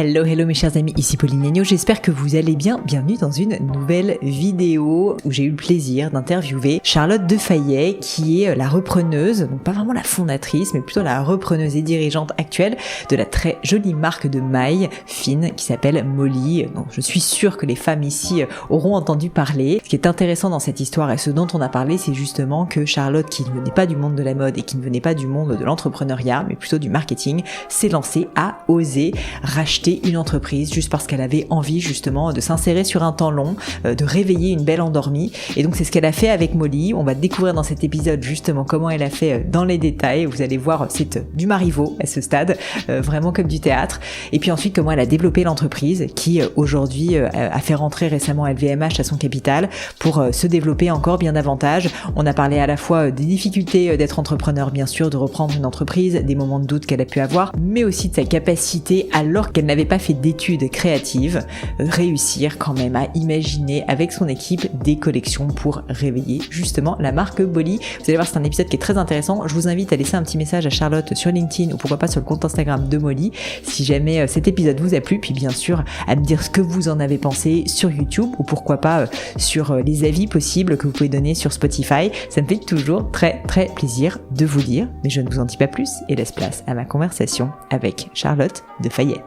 Hello mes chers amis, ici Pauline Agneau, j'espère que vous allez bien. Bienvenue dans une nouvelle vidéo où j'ai eu le plaisir d'interviewer Charlotte Defayet qui est la repreneuse, donc pas vraiment la fondatrice, mais plutôt la repreneuse et dirigeante actuelle de la très jolie marque de mailles fines qui s'appelle Molly. Donc je suis sûre que les femmes ici auront entendu parler. Ce qui est intéressant dans cette histoire et ce dont on a parlé, c'est justement que Charlotte, qui ne venait pas du monde de la mode et qui ne venait pas du monde de l'entrepreneuriat, mais plutôt du marketing, s'est lancée à oser racheter une entreprise juste parce qu'elle avait envie justement de s'insérer sur un temps long, de réveiller une belle endormie. Et donc c'est ce qu'elle a fait avec Molly. On va découvrir dans cet épisode justement comment elle a fait dans les détails. Vous allez voir, c'est du Marivaux à ce stade, vraiment comme du théâtre. Et puis ensuite comment elle a développé l'entreprise qui aujourd'hui a fait rentrer récemment LVMH à son capital pour se développer encore bien davantage. On a parlé à la fois des difficultés d'être entrepreneur, bien sûr, de reprendre une entreprise, des moments de doute qu'elle a pu avoir, mais aussi de sa capacité, alors qu'elle n'avait pas fait d'études créatives, réussir quand même à imaginer avec son équipe des collections pour réveiller justement la marque Molly. Vous allez voir, c'est un épisode qui est très intéressant. Je vous invite à laisser un petit message à Charlotte sur LinkedIn ou pourquoi pas sur le compte Instagram de Molly si jamais cet épisode vous a plu, puis bien sûr à me dire ce que vous en avez pensé sur YouTube ou pourquoi pas sur les avis possibles que vous pouvez donner sur Spotify. Ça me fait toujours très plaisir de vous lire, mais je ne vous en dis pas plus et laisse place à ma conversation avec Charlotte Defayet.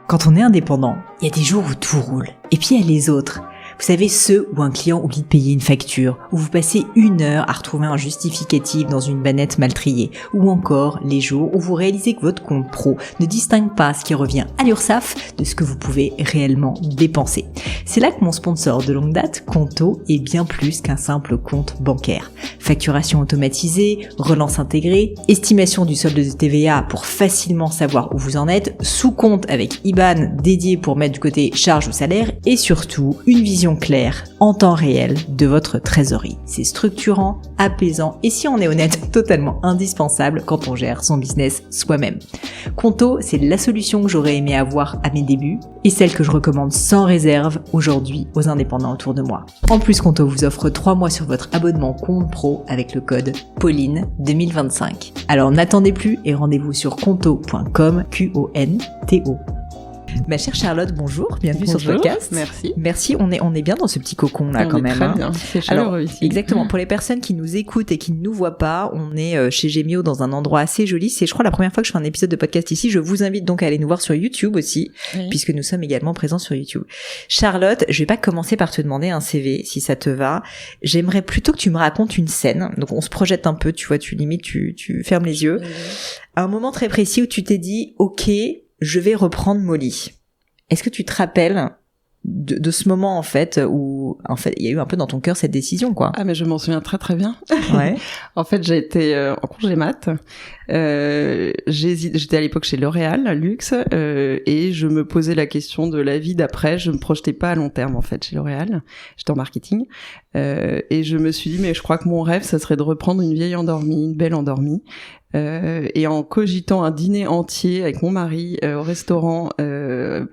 Quand on est indépendant, il y a des jours où tout roule, et puis il y a les autres. Vous savez, ceux où un client oublie de payer une facture, où vous passez 1 heure à retrouver un justificatif dans une bannette mal triée, ou encore les jours où vous réalisez que votre compte pro ne distingue pas ce qui revient à l'URSSAF de ce que vous pouvez réellement dépenser. C'est là que mon sponsor de longue date, Conto, est bien plus qu'un simple compte bancaire. Facturation automatisée, relance intégrée, estimation du solde de TVA pour facilement savoir où vous en êtes, sous-compte avec IBAN dédié pour mettre du côté charge ou salaire, et surtout une vision claire, en temps réel, de votre trésorerie. C'est structurant, apaisant et si on est honnête, totalement indispensable quand on gère son business soi-même. Conto, c'est la solution que j'aurais aimé avoir à mes débuts et celle que je recommande sans réserve aujourd'hui aux indépendants autour de moi. En plus, Conto vous offre 3 mois sur votre abonnement compte pro avec le code Pauline 2025. Alors n'attendez plus et rendez-vous sur conto.com, Q-O-N-T-O. Ma chère Charlotte, bonjour, bienvenue sur ce podcast. Merci, on est bien dans ce petit cocon là quand même. Très bien, c'est chaleureux ici. Exactement, pour les personnes qui nous écoutent et qui ne nous voient pas, on est chez Gemio dans un endroit assez joli. C'est je crois la première fois que je fais un épisode de podcast ici. Je vous invite donc à aller nous voir sur YouTube aussi, puisque nous sommes également présents sur YouTube. Charlotte, je vais pas commencer par te demander un CV si ça te va. J'aimerais plutôt que tu me racontes une scène. Donc on se projette un peu, tu vois, tu fermes les yeux. À un moment très précis où tu t'es dit OK, je vais reprendre Molly. Est-ce que tu te rappelles de ce moment en fait où en fait il y a eu un peu dans ton cœur cette décision quoi? Ah mais je m'en souviens très bien. Ouais. En fait j'ai été en congé mat. J'étais à l'époque chez L'Oréal Luxe et je me posais la question de la vie d'après. Je me projetais pas à long terme en fait chez L'Oréal. J'étais en marketing et je me suis dit mais je crois que mon rêve ça serait de reprendre une vieille endormie, une belle endormie. Et en cogitant un dîner entier avec mon mari au restaurant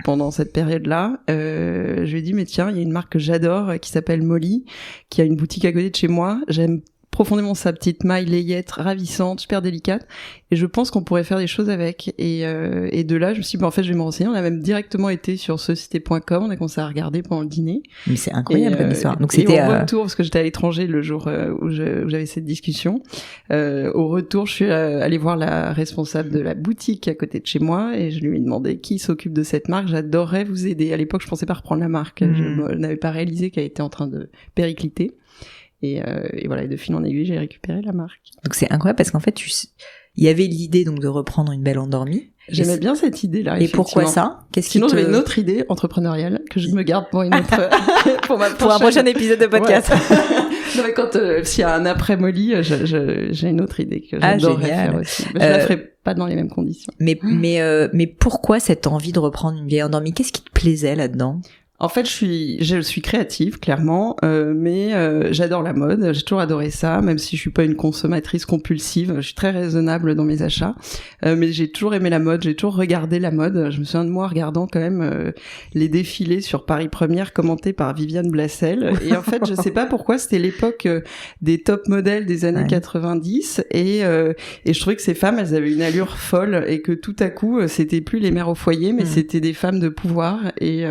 pendant cette période-là, je lui ai dit mais tiens, il y a une marque que j'adore qui s'appelle Molly, qui a une boutique à côté de chez moi. J'aime profondément sa petite maille layette ravissante, super délicate, et je pense qu'on pourrait faire des choses avec. Et de là, je me suis dit, en fait, je vais me renseigner. On a même directement été sur cecité.com, on a commencé à regarder pendant le dîner. Mais c'est incroyable comme histoire. Donc c'était au retour, parce que j'étais à l'étranger le jour où j'avais cette discussion. Au retour, je suis allée voir la responsable de la boutique à côté de chez moi, et je lui ai demandé qui s'occupe de cette marque. J'adorerais vous aider. À l'époque, je pensais pas reprendre la marque. Je n'avais pas réalisé qu'elle était en train de péricliter. Et voilà, et de fil en aiguille, j'ai récupéré la marque. Donc c'est incroyable parce qu'en fait, il y avait l'idée donc de reprendre une belle endormie. J'aimais bien cette idée-là. Et pourquoi ça? Sinon, j'avais une autre idée entrepreneuriale que je me garde pour une autre, pour un prochain épisode de podcast. Ouais. Non, mais quand s'il y a un après Molly, j'ai une autre idée que j'adorerais faire aussi. Mais je la ferai pas dans les mêmes conditions. Mais pourquoi cette envie de reprendre une vieille endormie? Qu'est-ce qui te plaisait là-dedans? En fait, je suis créative, clairement, mais j'adore la mode. J'ai toujours adoré ça, même si je suis pas une consommatrice compulsive. Je suis très raisonnable dans mes achats, mais j'ai toujours aimé la mode. J'ai toujours regardé la mode. Je me souviens de moi regardant quand même les défilés sur Paris Première commentés par Viviane Blassel. Et en fait, je sais pas pourquoi, c'était l'époque des top modèles des années 90, et je trouvais que ces femmes, elles avaient une allure folle, et que tout à coup, c'était plus les mères au foyer, mais c'était des femmes de pouvoir, et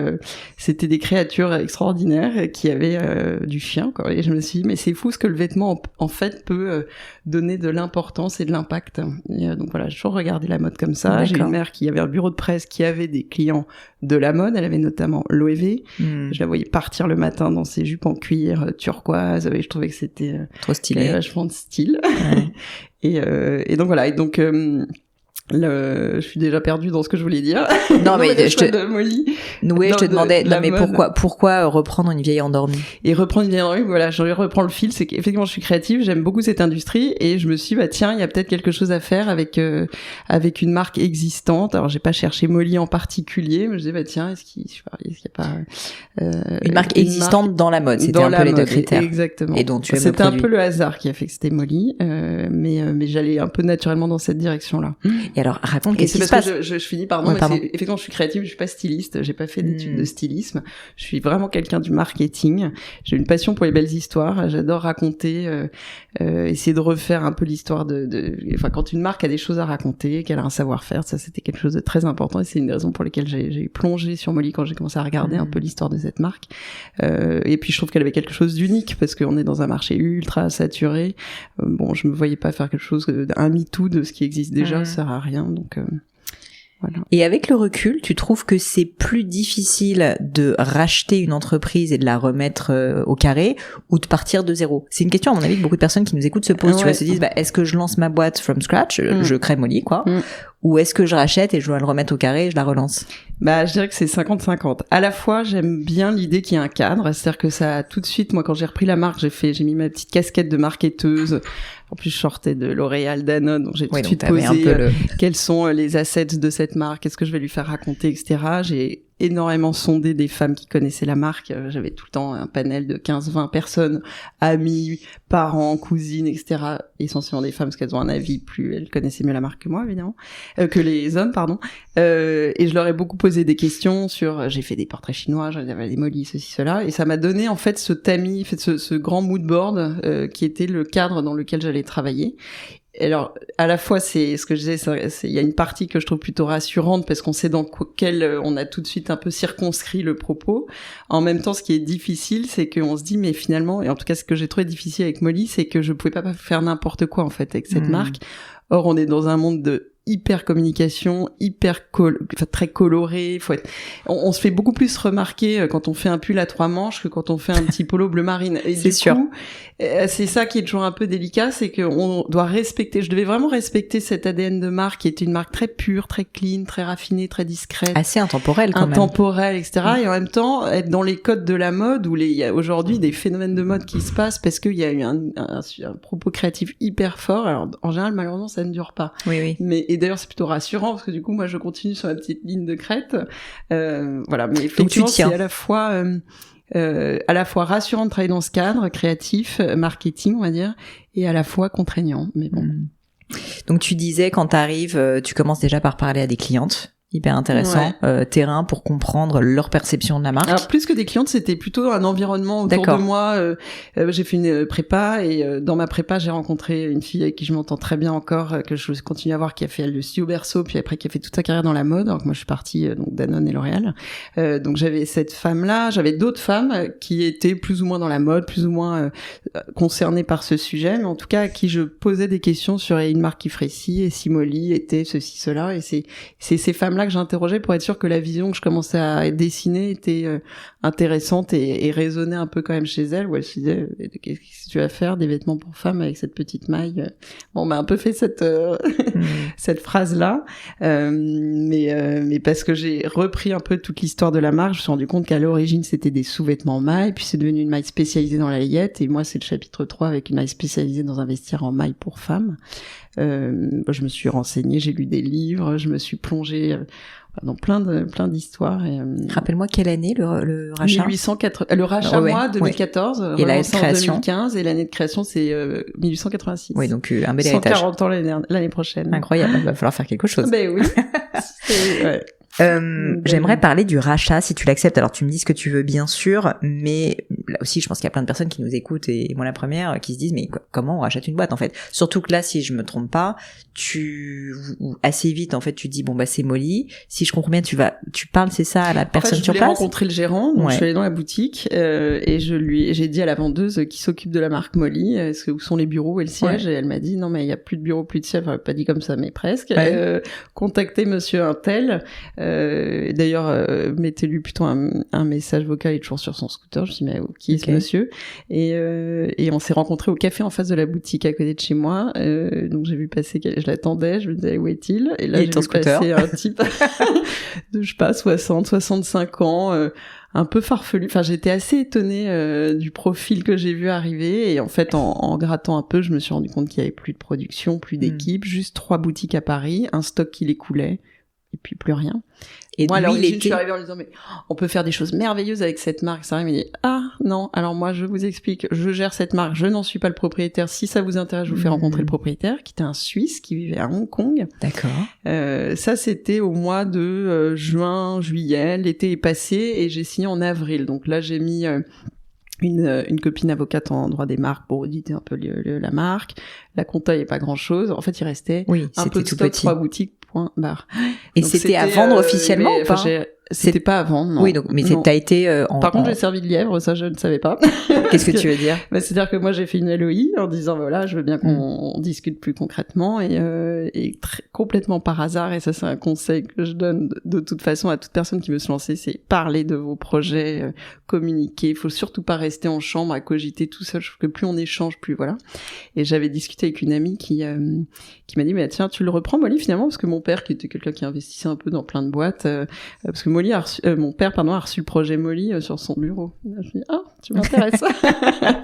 c'était des créatures extraordinaires qui avaient du chien, quoi. Et je me suis dit, mais c'est fou ce que le vêtement en fait peut donner de l'importance et de l'impact. Et donc voilà, j'ai toujours regardé la mode comme ça. J'ai une mère qui avait un bureau de presse qui avait des clients de la mode. Elle avait notamment Loewe. Je la voyais partir le matin dans ses jupes en cuir turquoise, et je trouvais que c'était trop stylé, vachement de style. Et donc voilà, et donc je suis déjà perdue dans ce que je voulais dire. Non, mais je te Molly. Oui, je te demandais, non, mais pourquoi reprendre une vieille endormie? Et reprendre une vieille endormie, voilà, je reprends le fil, c'est qu'effectivement, je suis créative, j'aime beaucoup cette industrie, et je me suis dit, bah, tiens, il y a peut-être quelque chose à faire avec une marque existante. Alors, j'ai pas cherché Molly en particulier, mais je disais, bah, tiens, est-ce qu'il y a pas, une marque existante dans la mode, c'était un peu les deux critères. Exactement. Et donc, c'était un peu le hasard qui a fait que c'était Molly, mais j'allais un peu naturellement dans cette direction-là. Et alors, raconte qu'est-ce qui se passe. Je finis, pardon, mais effectivement, je suis créative, je suis pas styliste, j'ai pas fait d'études de stylisme. Je suis vraiment quelqu'un du marketing. J'ai une passion pour les belles histoires. J'adore raconter, essayer de refaire un peu l'histoire enfin, quand une marque a des choses à raconter, qu'elle a un savoir-faire, ça, c'était quelque chose de très important, et c'est une des raisons pour lesquelles j'ai plongé sur Molly quand j'ai commencé à regarder un peu l'histoire de cette marque. Et puis, je trouve qu'elle avait quelque chose d'unique, parce qu'on est dans un marché ultra saturé. Bon, je me voyais pas faire quelque chose, un MeToo de ce qui existe déjà, ça sert à rien. Donc voilà. Et avec le recul, tu trouves que c'est plus difficile de racheter une entreprise et de la remettre au carré, ou de partir de zéro? C'est une question, à mon avis, que beaucoup de personnes qui nous écoutent se posent. Tu vois, se disent, bah, est-ce que je lance ma boîte from scratch, je crée Molly, quoi, ou est-ce que je rachète et je dois le remettre au carré et je la relance? Bah, je dirais que c'est 50-50. À la fois, j'aime bien l'idée qu'il y ait un cadre, c'est-à-dire que ça, tout de suite, moi, quand j'ai repris la marque, j'ai mis ma petite casquette de marketeuse. En plus, je sortais de L'Oréal, Danone, donc j'ai tout de suite posé quels sont les assets de cette marque, qu'est-ce que je vais lui faire raconter, etc. J'ai énormément sondé des femmes qui connaissaient la marque. J'avais tout le temps un panel de 15-20 personnes, amis, parents, cousines, etc. Essentiellement des femmes, parce qu'elles ont un avis elles connaissaient mieux la marque que moi, évidemment, que les hommes, pardon. Et je leur ai beaucoup posé des questions j'ai fait des portraits chinois, j'avais des Molly, ceci, cela, et ça m'a donné, en fait, ce tamis, ce grand mood board, qui était le cadre dans lequel j'allais travailler. Alors, à la fois, c'est ce que je disais, il y a une partie que je trouve plutôt rassurante, parce qu'on sait dans quel on a tout de suite un peu circonscrit le propos. En même temps, ce qui est difficile, c'est qu'on se dit, mais finalement, et en tout cas, ce que j'ai trouvé difficile avec Molly, c'est que je pouvais pas faire n'importe quoi, en fait, avec cette marque. Or, on est dans un monde de hyper communication, très coloré. On se fait beaucoup plus remarquer quand on fait un pull à 3 manches que quand on fait un petit polo bleu marine. Et c'est sûr. C'est ça qui est toujours un peu délicat, c'est qu'on doit respecter. Je devais vraiment respecter cet ADN de marque, qui était une marque très pure, très clean, très raffinée, très discrète, assez intemporelle quand même. Intemporelle, etc. Et en même temps, être dans les codes de la mode, où il y a aujourd'hui des phénomènes de mode qui se passent parce qu'il y a eu un propos créatif hyper fort. Alors, en général, malheureusement, ça ne dure pas. Oui. Et d'ailleurs, c'est plutôt rassurant, parce que du coup, moi, je continue sur ma petite ligne de crête. Voilà. Mais effectivement, c'est à la fois rassurant de travailler dans ce cadre créatif, marketing, on va dire, et à la fois contraignant. Mais bon. Donc, tu disais, quand t'arrives, tu commences déjà par parler à des clientes. Hyper intéressant, terrain pour comprendre leur perception de la marque. Alors, plus que des clientes, c'était plutôt un environnement autour de moi. J'ai fait une prépa, et dans ma prépa, j'ai rencontré une fille avec qui je m'entends très bien encore, que je continue à voir, qui a fait le studio Berceau, puis après qui a fait toute sa carrière dans la mode. Donc moi, je suis partie donc Danone et L'Oréal. Donc j'avais cette femme-là, j'avais d'autres femmes qui étaient plus ou moins dans la mode, plus ou moins concernées par ce sujet, mais en tout cas à qui je posais des questions sur une marque qui ferait ci, et si Molly était ceci, cela. Et c'est ces femmes-là que j'interrogeais pour être sûr que la vision que je commençais à dessiner était intéressante et résonnait un peu quand même chez elle, où elle se disait, qu'est-ce que tu vas faire, des vêtements pour femmes avec cette petite maille? Bon, on m'a un peu fait cette phrase-là, mais parce que j'ai repris un peu toute l'histoire de la marque, je me suis rendu compte qu'à l'origine c'était des sous-vêtements mailles, puis c'est devenu une maille spécialisée dans la layette, et moi c'est le chapitre 3 avec une maille spécialisée dans un vestiaire en maille pour femmes. Je me suis renseignée, j'ai lu des livres, je me suis plongée dans plein d'histoires. Et, rappelle-moi quelle année le rachat. 1880. Le rachat, 2014. Et l'année de création. 2015, et l'année de création, c'est 1886. Oui, donc un bel héritage. 140 ans l'année prochaine. Incroyable, il va falloir faire quelque chose. Ben oui. Ouais. J'aimerais parler du rachat, si tu l'acceptes. Alors, tu me dis ce que tu veux, bien sûr, mais là aussi, je pense qu'il y a plein de personnes qui nous écoutent, et moi la première, qui se disent, mais comment on rachète une boîte, en fait? Surtout que là, si je me trompe pas, assez vite, en fait, tu dis, bon, bah, c'est Molly. Si je comprends bien, tu parles, c'est ça, à la personne sur place? J'ai rencontré le gérant, donc je suis allée dans la boutique, et j'ai dit à la vendeuse qui s'occupe de la marque Molly, où sont les bureaux et le siège, et elle m'a dit, non, mais il y a plus de bureau, plus de siège, enfin, pas dit comme ça, mais presque. Contactez monsieur Untel, d'ailleurs, mettez-lui plutôt un message vocal, il est toujours sur son scooter. Je me dis, mais qui est ce monsieur? Et on s'est rencontrés au café en face de la boutique à côté de chez moi. Donc j'ai vu passer, je l'attendais, je me disais, où est-il? Et là, j'ai vu passer un type de, je sais pas, 60, 65 ans, un peu farfelu. Enfin, j'étais assez étonnée du profil que j'ai vu arriver. Et en fait, en grattant un peu, je me suis rendu compte qu'il y avait plus de production, plus d'équipe, juste 3 boutiques à Paris, un stock qui les coulait. Et puis plus rien. Et moi, alors, je suis arrivée en lui disant, mais on peut faire des choses merveilleuses avec cette marque. Ça, il m'a dit, ah, non, alors moi, je vous explique, je gère cette marque, je n'en suis pas le propriétaire. Si ça vous intéresse, je vous fais rencontrer le propriétaire, qui était un Suisse, qui vivait à Hong Kong. D'accord. Ça, c'était au mois de juin, juillet, l'été est passé, et j'ai signé en avril. Donc là, j'ai mis une copine avocate en droit des marques pour auditer un peu la marque. La compta, il n'y a pas grand-chose. En fait, il restait un peu de stock, 3 boutiques, point barre. Et donc, c'était à vendre officiellement ou pas? C'était pas à vendre, non. Oui, donc, mais t'as été Par contre, j'ai servi de lièvre, ça je ne savais pas. Qu'est-ce que tu veux dire? C'est-à-dire que moi j'ai fait une LOI en disant voilà, je veux bien qu'on discute plus concrètement, et complètement par hasard, et ça c'est un conseil que je donne de toute façon à toute personne qui veut se lancer, c'est parler de vos projets, communiquer. Il faut surtout pas rester en chambre à cogiter tout seul. Je trouve que plus on échange, plus voilà. Et j'avais discuté avec une amie qui m'a dit mais tiens, tu le reprends Molly finalement, parce que mon père qui était quelqu'un qui investissait un peu dans plein de boîtes, parce que mon père a reçu le projet Molly sur son bureau. Là, je me dis tu m'intéresses.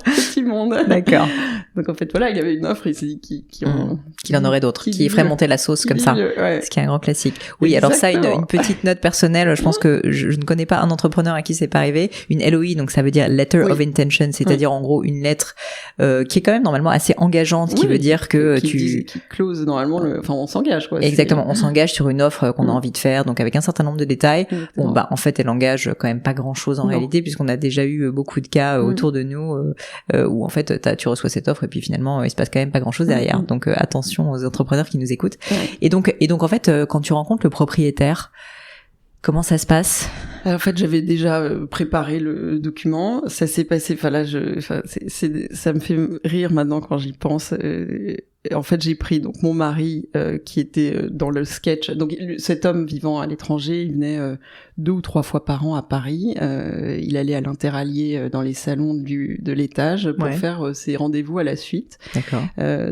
Petit monde. D'accord. Donc en fait voilà, il y avait une offre ici qu'il en aurait d'autres, qui ferait monter la sauce comme ça. Ce qui est un grand classique. Oui, exactement. Alors ça, une petite note personnelle, je pense que je ne connais pas un entrepreneur à qui c'est pas arrivé. Une LOI, donc ça veut dire Letter of Intention, c'est-à-dire en gros une lettre qui est quand même normalement assez engageante, qui veut dire que qui close normalement on s'engage quoi. Exactement, on s'engage sur une offre qu'on a envie de faire, donc avec un certain nombre de détails. Bon bah en fait elle engage quand même pas grand-chose en réalité, puisqu'on a déjà eu beaucoup de cas autour de nous où en fait tu reçois cette offre et puis finalement il se passe quand même pas grand-chose derrière. Donc attention aux entrepreneurs qui nous écoutent. Et donc en fait quand tu rencontres le propriétaire, comment ça se passe? En fait, j'avais déjà préparé le document. Ça s'est passé. Ça me fait rire maintenant quand j'y pense. En fait, j'ai pris donc mon mari qui était dans le sketch. Donc cet homme vivant à l'étranger, il venait 2 ou 3 fois par an à Paris. Il allait à l'Interallié dans les salons de l'étage pour faire ses rendez-vous à la suite. D'accord.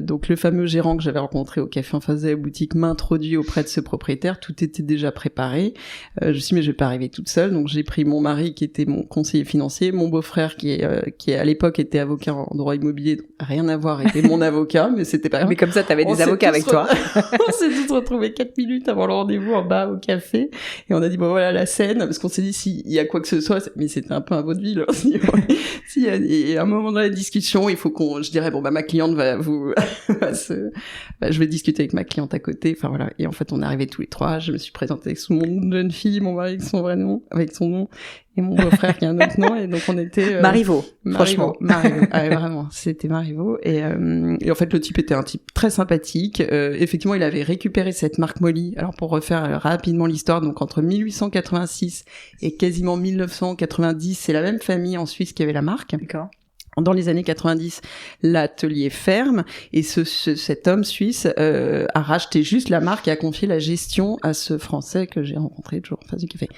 Donc le fameux gérant que j'avais rencontré au café en face de la boutique m'introduit auprès de ce propriétaire. Tout était déjà préparé. Je me suis dit mais je vais pas arriver toute seule. Donc j'ai pris mon mari qui était mon conseiller financier, mon beau-frère qui à l'époque était avocat en droit immobilier, donc rien à voir, était mon avocat, mais c'était pas. Mais comme ça, t'avais des avocats avec toi. On s'est tous retrouvés 4 minutes avant le rendez-vous en bas au café, et on a dit bon voilà la scène, parce qu'on s'est dit s'il y a quoi que ce soit, mais c'était un peu un vaudeville. Et à un moment dans la discussion, il faut je dirais bon bah ma cliente va je vais discuter avec ma cliente à côté. Enfin voilà. Et en fait on est arrivés tous les 3. Je me suis présentée avec son nom de jeune fille, mon mari avec son vrai nom, avec son nom. Et mon beau-frère qui a un autre nom, et donc on était Marivaux, franchement. Marivaux. Ah, vraiment, c'était Marivaux. Et en fait le type était un type très sympathique. Effectivement, il avait récupéré cette marque Molly. Alors pour refaire rapidement l'histoire, donc entre 1886 et quasiment 1990, c'est la même famille en Suisse qui avait la marque. D'accord. Dans les années 90, l'atelier ferme, et cet homme suisse a racheté juste la marque et a confié la gestion à ce Français que j'ai rencontré toujours en face du café.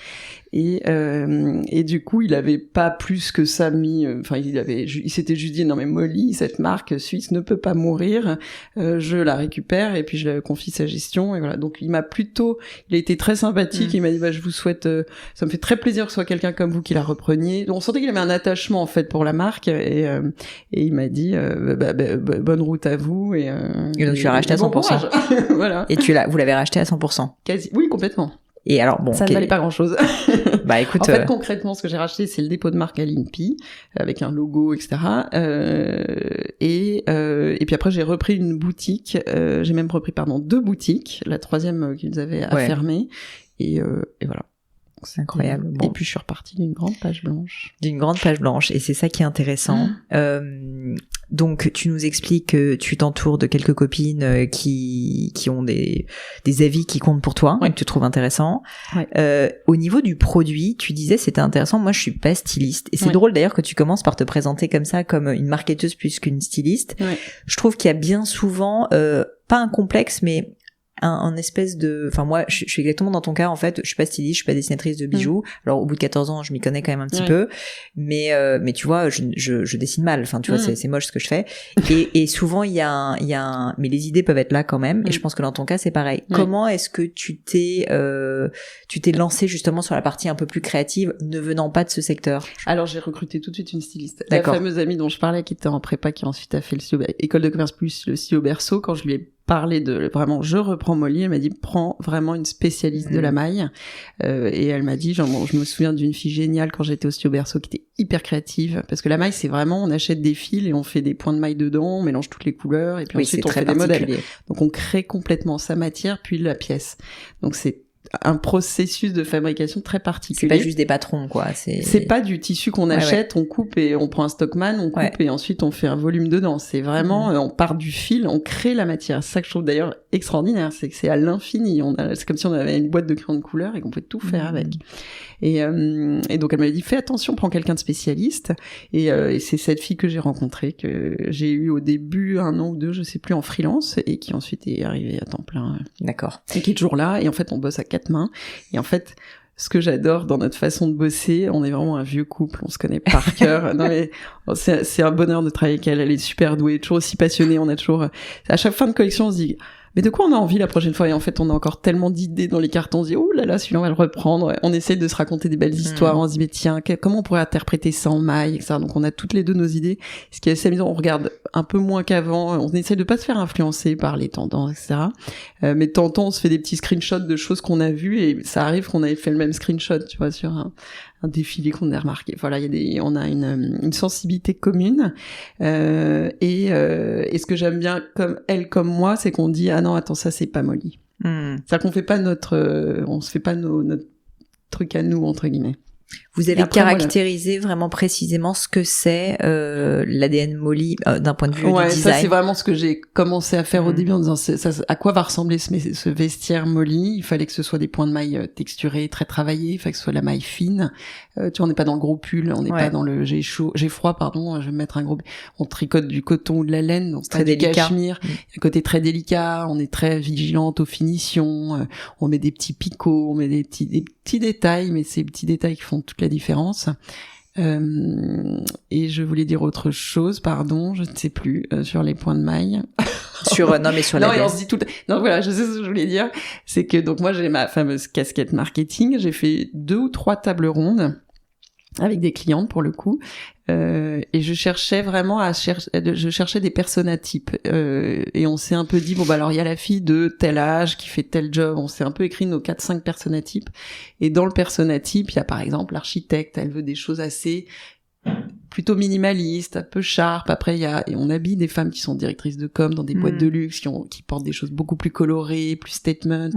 Et du coup, il avait pas plus que ça mis. Enfin, il s'était juste dit non mais Molly, cette marque suisse ne peut pas mourir. Je la récupère et puis je la confie sa gestion. Et voilà. Donc il a été très sympathique. Il m'a dit je vous souhaite. Ça me fait très plaisir que ce soit quelqu'un comme vous qui la repreniez. Donc, on sentait qu'il avait un attachement en fait pour la marque. Et il m'a dit bonne route à vous. Et donc tu l'as racheté à 100%. Voilà. Et vous l'avez racheté à 100%. Oui, complètement. Et alors bon, ça ne valait pas grand-chose. Bah écoute, en fait, concrètement, ce que j'ai racheté, c'est le dépôt de marque à l'INPI, avec un logo, etc. Et puis après, j'ai repris une boutique. J'ai même repris, 2 boutiques. La 3e qu'ils avaient à fermer. Et voilà. C'est incroyable. Bon. Et puis je suis repartie d'une grande page blanche. Et c'est ça qui est intéressant. Donc tu nous expliques que tu t'entoures de quelques copines qui ont des avis qui comptent pour toi, que tu trouves intéressants. Au niveau du produit, tu disais c'était intéressant. Moi je suis pas styliste et c'est drôle d'ailleurs que tu commences par te présenter comme ça, comme une marketeuse plus qu'une styliste. Je trouve qu'il y a bien souvent pas un complexe mais un espèce de, enfin moi je suis exactement dans ton cas en fait, je suis pas styliste, je suis pas dessinatrice de bijoux. Alors au bout de 14 ans je m'y connais quand même un petit peu, mais tu vois je dessine mal, enfin tu vois c'est moche ce que je fais et souvent il y a un mais les idées peuvent être là quand même et je pense que dans ton cas c'est pareil. Comment est-ce que tu t'es lancé justement sur la partie un peu plus créative ne venant pas de ce secteur? Alors j'ai recruté tout de suite une styliste, la fameuse amie dont je parlais qui était en prépa, qui ensuite a fait école de commerce plus le CIO Berceau. Quand je lui ai parler de vraiment je reprends Molly, elle m'a dit prends vraiment une spécialiste de la maille et elle m'a dit je me souviens d'une fille géniale quand j'étais au CIO Berceau qui était hyper créative parce que la maille c'est vraiment on achète des fils et on fait des points de maille dedans, on mélange toutes les couleurs et puis ensuite on fait des modèles, donc on crée complètement sa matière puis la pièce, donc c'est un processus de fabrication très particulier. C'est pas juste des patrons, quoi. C'est pas du tissu qu'on achète, on coupe et on prend un stockman, on coupe et ensuite on fait un volume dedans. C'est vraiment, on part du fil, on crée la matière. C'est ça que je trouve d'ailleurs extraordinaire, c'est que c'est à l'infini. C'est comme si on avait une boîte de crayons de couleur et qu'on peut tout faire avec. Et donc elle m'avait dit fais attention, prends quelqu'un de spécialiste. Et c'est cette fille que j'ai rencontrée, que j'ai eu au début 1 an ou 2, je sais plus, en freelance et qui ensuite est arrivée à temps plein. D'accord. Et qui est toujours là. Et en fait on bosse à 4 mains. Et en fait, ce que j'adore dans notre façon de bosser, on est vraiment un vieux couple, on se connaît par cœur. Non mais c'est un bonheur de travailler avec elle. Elle est super douée, toujours aussi passionnée. On a toujours, à chaque fin de collection, on se dit mais de quoi on a envie la prochaine fois? Et en fait, on a encore tellement d'idées dans les cartons. On se dit, oh là là, celui-là, on va le reprendre. On essaie de se raconter des belles histoires. On se dit, mais tiens, comment on pourrait interpréter ça en maille, etc. Donc, on a toutes les deux nos idées. Ce qui est assez amusant, on regarde un peu moins qu'avant. On essaie de pas se faire influencer par les tendances, etc. Mais de temps en temps, on se fait des petits screenshots de choses qu'on a vues et ça arrive qu'on avait fait le même screenshot, tu vois, sur un défilé qu'on a remarqué. Voilà, on a une sensibilité commune. Et ce que j'aime bien, comme elle, comme moi, c'est qu'on dit, ah non, attends, ça, c'est pas Molly. C'est-à-dire qu'on fait pas on se fait pas notre truc à nous, entre guillemets. Vous avez caractérisé vraiment précisément ce que c'est l'ADN Molly d'un point de vue du design. Ça c'est vraiment ce que j'ai commencé à faire au début en disant ça, à quoi va ressembler ce vestiaire Molly. Il fallait que ce soit des points de maille texturés, très travaillés, il fallait que ce soit la maille fine. Tu vois, on n'est pas dans le gros pull, on n'est pas dans le j'ai froid, pardon, je vais mettre un gros. On tricote du coton ou de la laine, donc très délicat. Cachemire. Un côté très délicat, on est très vigilante aux finitions, on met des petits picots, on met des petits détails, mais ces petits détails qui font toute la différence. Et je voulais dire autre chose, pardon, je ne sais plus, sur les points de maille. sur la et on se dit tout. Non, voilà, je sais ce que je voulais dire, c'est que donc moi j'ai ma fameuse casquette marketing, j'ai fait 2 ou 3 tables rondes avec des clientes pour le coup, et je cherchais vraiment je cherchais des personnatypes, et on s'est un peu dit bon bah alors il y a la fille de tel âge qui fait tel job, on s'est un peu écrit nos 4-5 personnatypes, et dans le personnatype il y a par exemple l'architecte, elle veut des choses assez plutôt minimaliste, un peu sharp. Après, on habille des femmes qui sont directrices de com dans des boîtes de luxe, qui portent des choses beaucoup plus colorées, plus statement.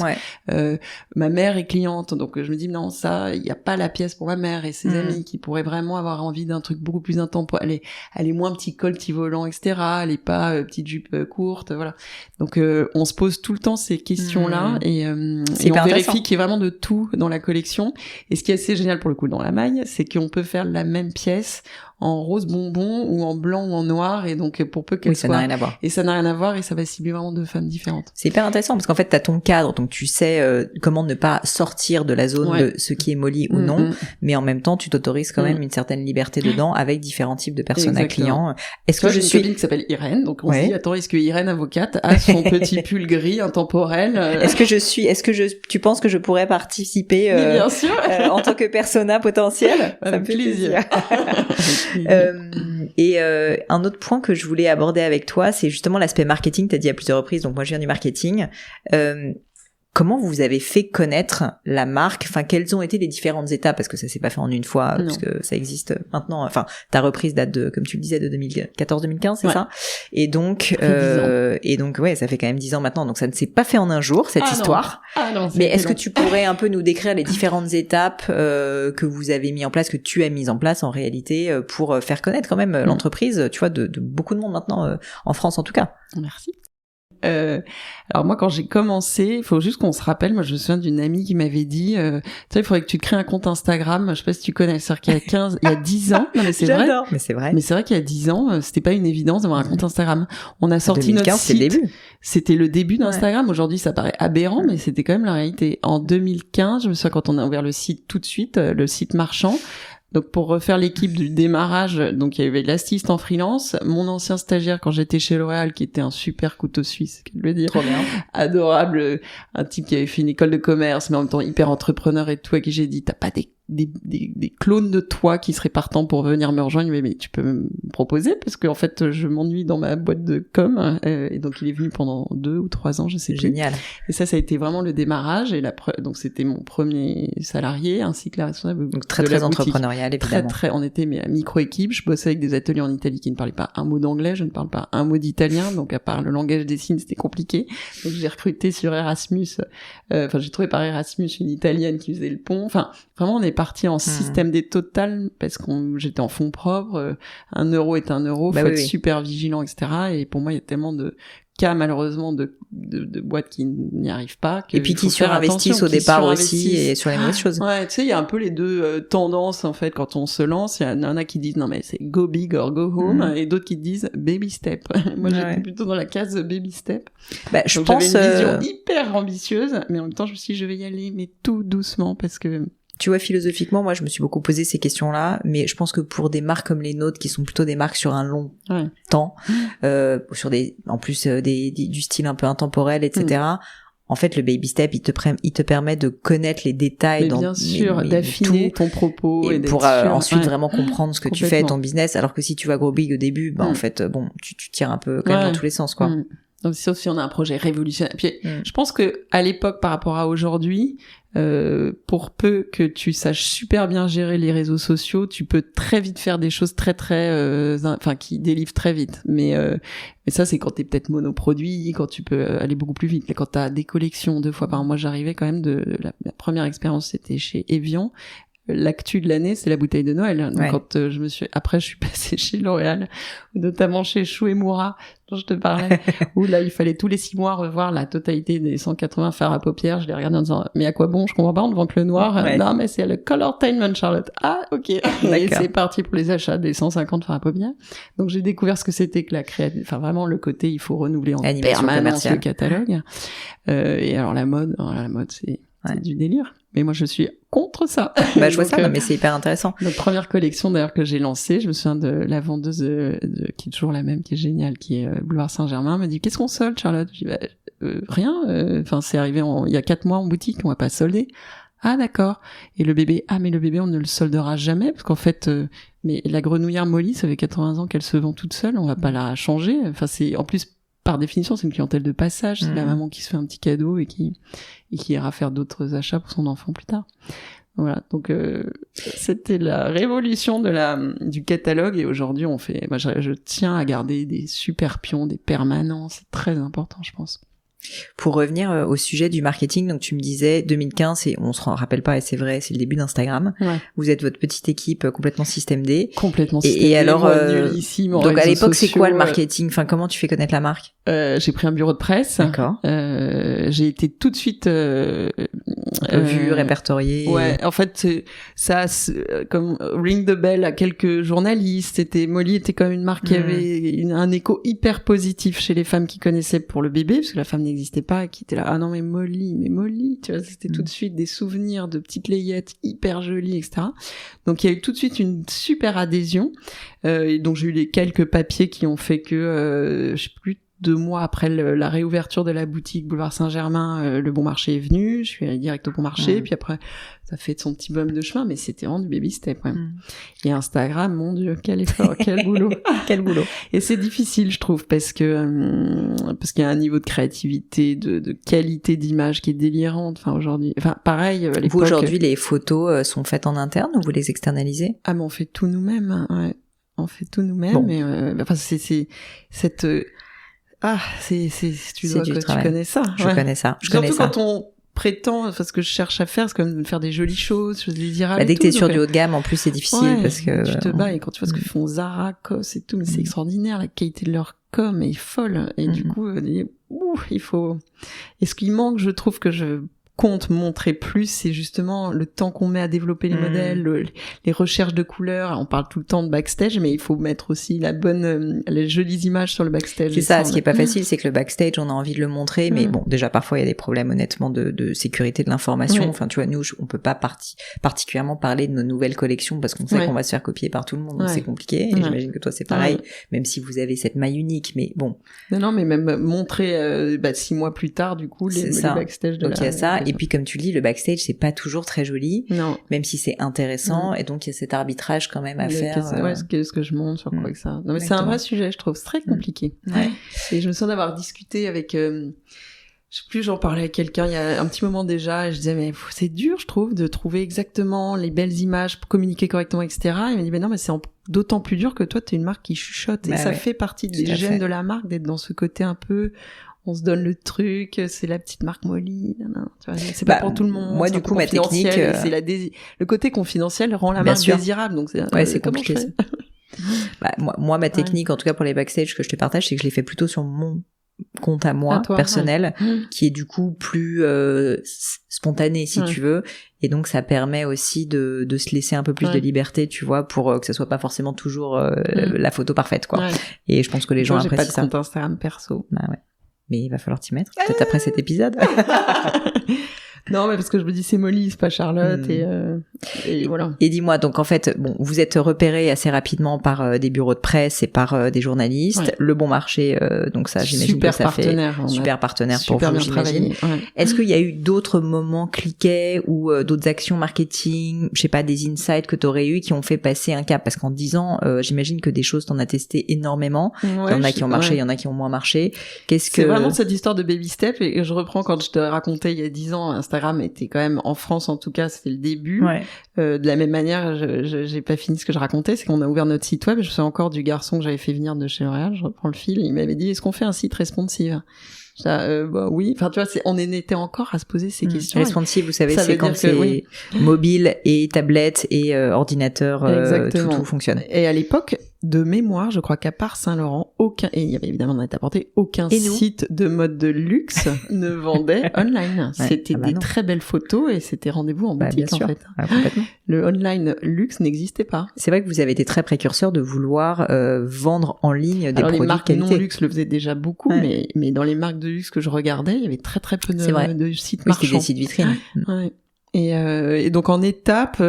Ma mère est cliente, donc je me dis non, ça, il y a pas la pièce pour ma mère et ses amis qui pourraient vraiment avoir envie d'un truc beaucoup plus intemporel. Elle est moins petit col, petit volant, etc. Elle est pas petite jupe courte, voilà. Donc on se pose tout le temps ces questions-là et on vérifie qu'il y a vraiment de tout dans la collection. Et ce qui est assez génial pour le coup dans la maille, c'est qu'on peut faire la même pièce en rose bonbon ou en blanc ou en noir, et donc pour peu qu'elle soit... ça n'a rien à voir. Et ça n'a rien à voir, et ça va cibler vraiment 2 femmes différentes. C'est hyper intéressant, parce qu'en fait, t'as ton cadre, donc tu sais comment ne pas sortir de la zone de ce qui est Molly ou non, mais en même temps, tu t'autorises quand même une certaine liberté dedans, avec différents types de personnes à clients. Est-ce que je suis... J'ai une copine qui s'appelle Irène, donc on se dit, attends, est-ce que Irène, avocate, a son petit pull gris intemporel tu penses que je pourrais participer bien sûr. En tant que persona potentiel? Ça me fait plaisir. Et un autre point que je voulais aborder avec toi, c'est justement l'aspect marketing. T'as dit à plusieurs reprises, donc moi je viens du marketing. Comment vous avez fait connaître la marque? Enfin, quelles ont été les différentes étapes? Parce que ça s'est pas fait en une fois, puisque ça existe maintenant. Enfin, ta reprise date de, comme tu le disais, de 2014-2015, c'est ça? Et donc, ouais, ça fait quand même 10 ans maintenant. Donc, ça ne s'est pas fait en un jour, cette histoire. Non, mais est-ce que tu pourrais un peu nous décrire les différentes étapes que vous avez mis en place, que tu as mis en place en réalité, pour faire connaître quand même l'entreprise, tu vois, de beaucoup de monde maintenant, en France en tout cas? Merci. Alors moi, quand j'ai commencé, il faut juste qu'on se rappelle, moi je me souviens d'une amie qui m'avait dit, tu sais, il faudrait que tu crées un compte Instagram, je sais pas si tu connais, c'est-à-dire qu'il y a il y a 10 ans, non mais c'est vrai. Mais c'est vrai. Mais c'est vrai qu'il y a 10 ans, c'était pas une évidence d'avoir un compte Instagram. On a sorti 2015, notre site. C'est le début. C'était le début d'Instagram. Aujourd'hui, ça paraît aberrant, mais c'était quand même la réalité. En 2015, je me souviens quand on a ouvert le site tout de suite, le site marchand. Donc pour refaire l'équipe du démarrage, donc il y avait l'assiste en freelance, mon ancien stagiaire quand j'étais chez L'Oréal qui était un super couteau suisse, je le dire, adorable, un type qui avait fait une école de commerce mais en même temps hyper entrepreneur et tout, à qui j'ai dit t'as pas des clones de toi qui seraient partants pour venir me rejoindre, mais tu peux me proposer parce qu'en fait je m'ennuie dans ma boîte de com, et donc il est venu pendant 2 ou 3 ans, je sais plus. Génial. Et ça a été vraiment le démarrage et donc c'était mon premier salarié ainsi que la responsable. Donc très entrepreneurial évidemment. Très, on était micro-équipe, je bossais avec des ateliers en Italie qui ne parlaient pas un mot d'anglais, je ne parle pas un mot d'italien, donc à part le langage des signes c'était compliqué. Donc j'ai recruté sur Erasmus, j'ai trouvé par Erasmus une Italienne qui faisait le pont, enfin vraiment on est parti en système D total parce j'étais en fonds propres, 1 euro est 1 euro, faut être super vigilant, etc. Et pour moi il y a tellement de cas malheureusement de boîtes qui n'y arrivent pas, et puis qui surinvestissent au départ aussi et sur les mauvaises choses. Ouais, tu sais, il y a un peu les deux tendances en fait quand on se lance. Il y en a qui disent non mais c'est go big or go home, et d'autres qui disent baby step. Moi j'étais plutôt dans la case baby step. Je donc, pense j'avais une vision hyper ambitieuse, mais en même temps je me suis dit je vais y aller mais tout doucement parce que tu vois, philosophiquement, moi, je me suis beaucoup posé ces questions-là, mais je pense que pour des marques comme les nôtres, qui sont plutôt des marques sur un long temps, sur en plus du style un peu intemporel, etc. En fait, le baby step, il te permet de connaître les détails, bien sûr, d'affiner ton propos et pour ensuite vraiment comprendre ce que tu fais, ton business. Alors que si tu vas gros big au début, en fait, tu tires un peu quand même dans tous les sens, quoi. Donc, sauf si on a un projet révolutionnaire. Puis, je pense que à l'époque, par rapport à aujourd'hui, pour peu que tu saches super bien gérer les réseaux sociaux, tu peux très vite faire des choses très qui délivrent très vite. Mais ça, c'est quand t'es peut-être monoproduit, quand tu peux aller beaucoup plus vite. Mais quand t'as des collections 2 fois par an, moi, j'arrivais quand même la première expérience, c'était chez Evian. L'actu de l'année, c'est la bouteille de Noël. Donc quand après je suis passée chez L'Oréal, notamment chez Shuemura, dont je te parlais, où là il fallait tous les 6 mois revoir la totalité des 180 fards à paupières. Je les regardais en disant mais à quoi bon, je comprends pas, on ne vend que le noir. Non mais c'est le Colortainment, Charlotte. Ah ok. Et c'est parti pour les achats des 150 fards à paupières. Donc j'ai découvert ce que c'était que la créativité, enfin vraiment le côté il faut renouveler en permanence le catalogue. Et alors la mode c'est du délire. Mais moi, je suis contre ça. Je vois ça, mais c'est hyper intéressant. Notre première collection, d'ailleurs, que j'ai lancée, je me souviens de la vendeuse qui est toujours la même, qui est géniale, qui est Boulevard Saint-Germain, me dit, qu'est-ce qu'on solde, Charlotte? Je dis, rien. C'est arrivé il y a 4 mois en boutique, on va pas solder. Ah, d'accord. Et le bébé, mais le bébé, on ne le soldera jamais, parce qu'en fait, mais la grenouillère Molly, ça fait 80 ans qu'elle se vend toute seule, on va pas la changer. Enfin, en plus, par définition, c'est une clientèle de passage, c'est la maman qui se fait un petit cadeau et qui ira faire d'autres achats pour son enfant plus tard. Voilà, donc c'était la révolution du catalogue, et aujourd'hui je tiens à garder des super pions, des permanents, c'est très important, je pense. Pour revenir au sujet du marketing, donc tu me disais 2015, et on se rappelle pas, et c'est vrai, c'est le début d'Instagram. Vous êtes votre petite équipe complètement système D. Complètement système D. Et alors, nullissime en donc à l'époque, sociaux, c'est quoi le marketing? Enfin, comment tu fais connaître la marque? J'ai pris un bureau de presse. D'accord. J'ai été tout de suite vu, répertorié. Ouais, en fait, ça comme ring the bell à quelques journalistes. Molly était quand même une marque qui avait un écho hyper positif chez les femmes qui connaissaient pour le bébé, parce que la femme n'existait pas, et qui était là, ah non mais Molly, tu vois, c'était tout de suite des souvenirs de petites layettes hyper jolies, etc. Donc il y a eu tout de suite une super adhésion, et donc j'ai eu les quelques papiers qui ont fait que je sais plus, 2 mois après la réouverture de la boutique Boulevard Saint-Germain, le Bon Marché est venu, je suis allée direct au Bon Marché, puis après ça fait son petit bonhomme de chemin, mais c'était vraiment du baby step quand même. Et Instagram, mon Dieu, quel effort, quel boulot. Quel boulot. Et c'est difficile, je trouve, parce qu'il y a un niveau de créativité, de qualité d'image qui est délirante. Enfin aujourd'hui, pareil. À l'époque, vous aujourd'hui, les photos sont faites en interne ou vous les externalisez? Ah, mais on fait tout nous-mêmes. Ouais. On fait tout nous-mêmes. Bon. Mais c'est cette tu connais ça. Je connais ça. Surtout quand on prétend, enfin, ce que je cherche à faire, c'est quand même de faire des jolies choses désirables. Dès que t'es sur du haut de gamme, en plus, c'est difficile parce que tu te bats, et quand tu vois ce que font Zara, COS et tout, mais c'est extraordinaire, la qualité de leur com est folle, et du coup, il faut, et ce qui manque, je trouve que je compte montrer plus, c'est justement le temps qu'on met à développer les modèles, les recherches de couleurs. On parle tout le temps de backstage, mais il faut mettre aussi les jolies images sur le backstage. C'est ça, ce qui est pas facile, c'est que le backstage, on a envie de le montrer, mais bon, déjà parfois il y a des problèmes honnêtement de sécurité de l'information. Enfin, tu vois, nous, on peut pas particulièrement parler de nos nouvelles collections parce qu'on sait qu'on va se faire copier par tout le monde, donc c'est compliqué. Et j'imagine que toi c'est pareil, même si vous avez cette maille unique, mais bon. Non, mais même montrer 6 mois plus tard, du coup, les backstage de donc il y a ça. Et puis comme tu dis, le backstage c'est pas toujours très joli, même si c'est intéressant, et donc il y a cet arbitrage quand même à faire. Qu'est-ce que je monte sur quoi que ça. Non mais c'est un vrai sujet, je trouve, c'est très compliqué. Et je me souviens d'avoir discuté avec, je sais plus, j'en parlais à quelqu'un il y a un petit moment déjà, et je disais mais c'est dur, je trouve, de trouver exactement les belles images pour communiquer correctement, etc. Il m'a dit non mais c'est d'autant plus dur que toi t'es une marque qui chuchote, et ça fait partie des gènes de la marque d'être dans ce côté un peu. On se donne le truc, c'est la petite marque Molly, tu vois, c'est pas pour tout le monde. Moi, du coup, ma technique, c'est le côté confidentiel rend la marque désirable, donc c'est compliqué. Moi, ma technique, en tout cas pour les backstage que je te partage, c'est que je les fais plutôt sur mon compte à moi, personnel, qui est du coup plus spontané, si tu veux, et donc ça permet aussi de se laisser un peu plus de liberté, tu vois, pour que ça soit pas forcément toujours la photo parfaite, quoi. Et je pense que les gens apprécient ça. J'ai pas de compte Instagram perso. Mais il va falloir t'y mettre, peut-être après cet épisode. Non, mais parce que je me dis c'est Molly, c'est pas Charlotte, et voilà. Et dis-moi, donc en fait, bon, vous êtes repéré assez rapidement par des bureaux de presse et par des journalistes. Le Bon Marché, donc ça, j'imagine que ça fait super partenaire pour vous, j'imagine. Est-ce qu'il y a eu d'autres moments cliquets ou d'autres actions marketing, je sais pas, des insights que t'aurais eu qui ont fait passer un cap? Parce qu'en 10 ans, j'imagine que des choses t'en as testé énormément. Il y en a qui ont marché, il y en a qui ont moins marché. C'est vraiment cette histoire de baby step, et je reprends quand je te racontais il y a 10 ans, Instagram était quand même, en France en tout cas, c'était le début. De la même manière, j'ai pas fini ce que je racontais, c'est qu'on a ouvert notre site web, je me souviens encore du garçon que j'avais fait venir de chez L'Oréal, je reprends le fil, il m'avait dit, est-ce qu'on fait un site responsive? Oui, enfin tu vois, on en était encore à se poser ces questions. Responsive, vous savez, c'est quand c'est mobile et tablette et ordinateur, tout fonctionne. Et à l'époque, de mémoire, je crois qu'à part Saint-Laurent, et il y avait évidemment aucun site de mode de luxe ne vendait online. C'était des très belles photos, et c'était rendez-vous en boutique, en fait. Le online luxe n'existait pas. C'est vrai que vous avez été très précurseur de vouloir vendre en ligne des produits les marques qualité. Non luxe le faisaient déjà beaucoup, mais dans les marques de luxe que je regardais, il y avait très très peu de sites marchands. C'était des sites vitrines. Et donc en étape,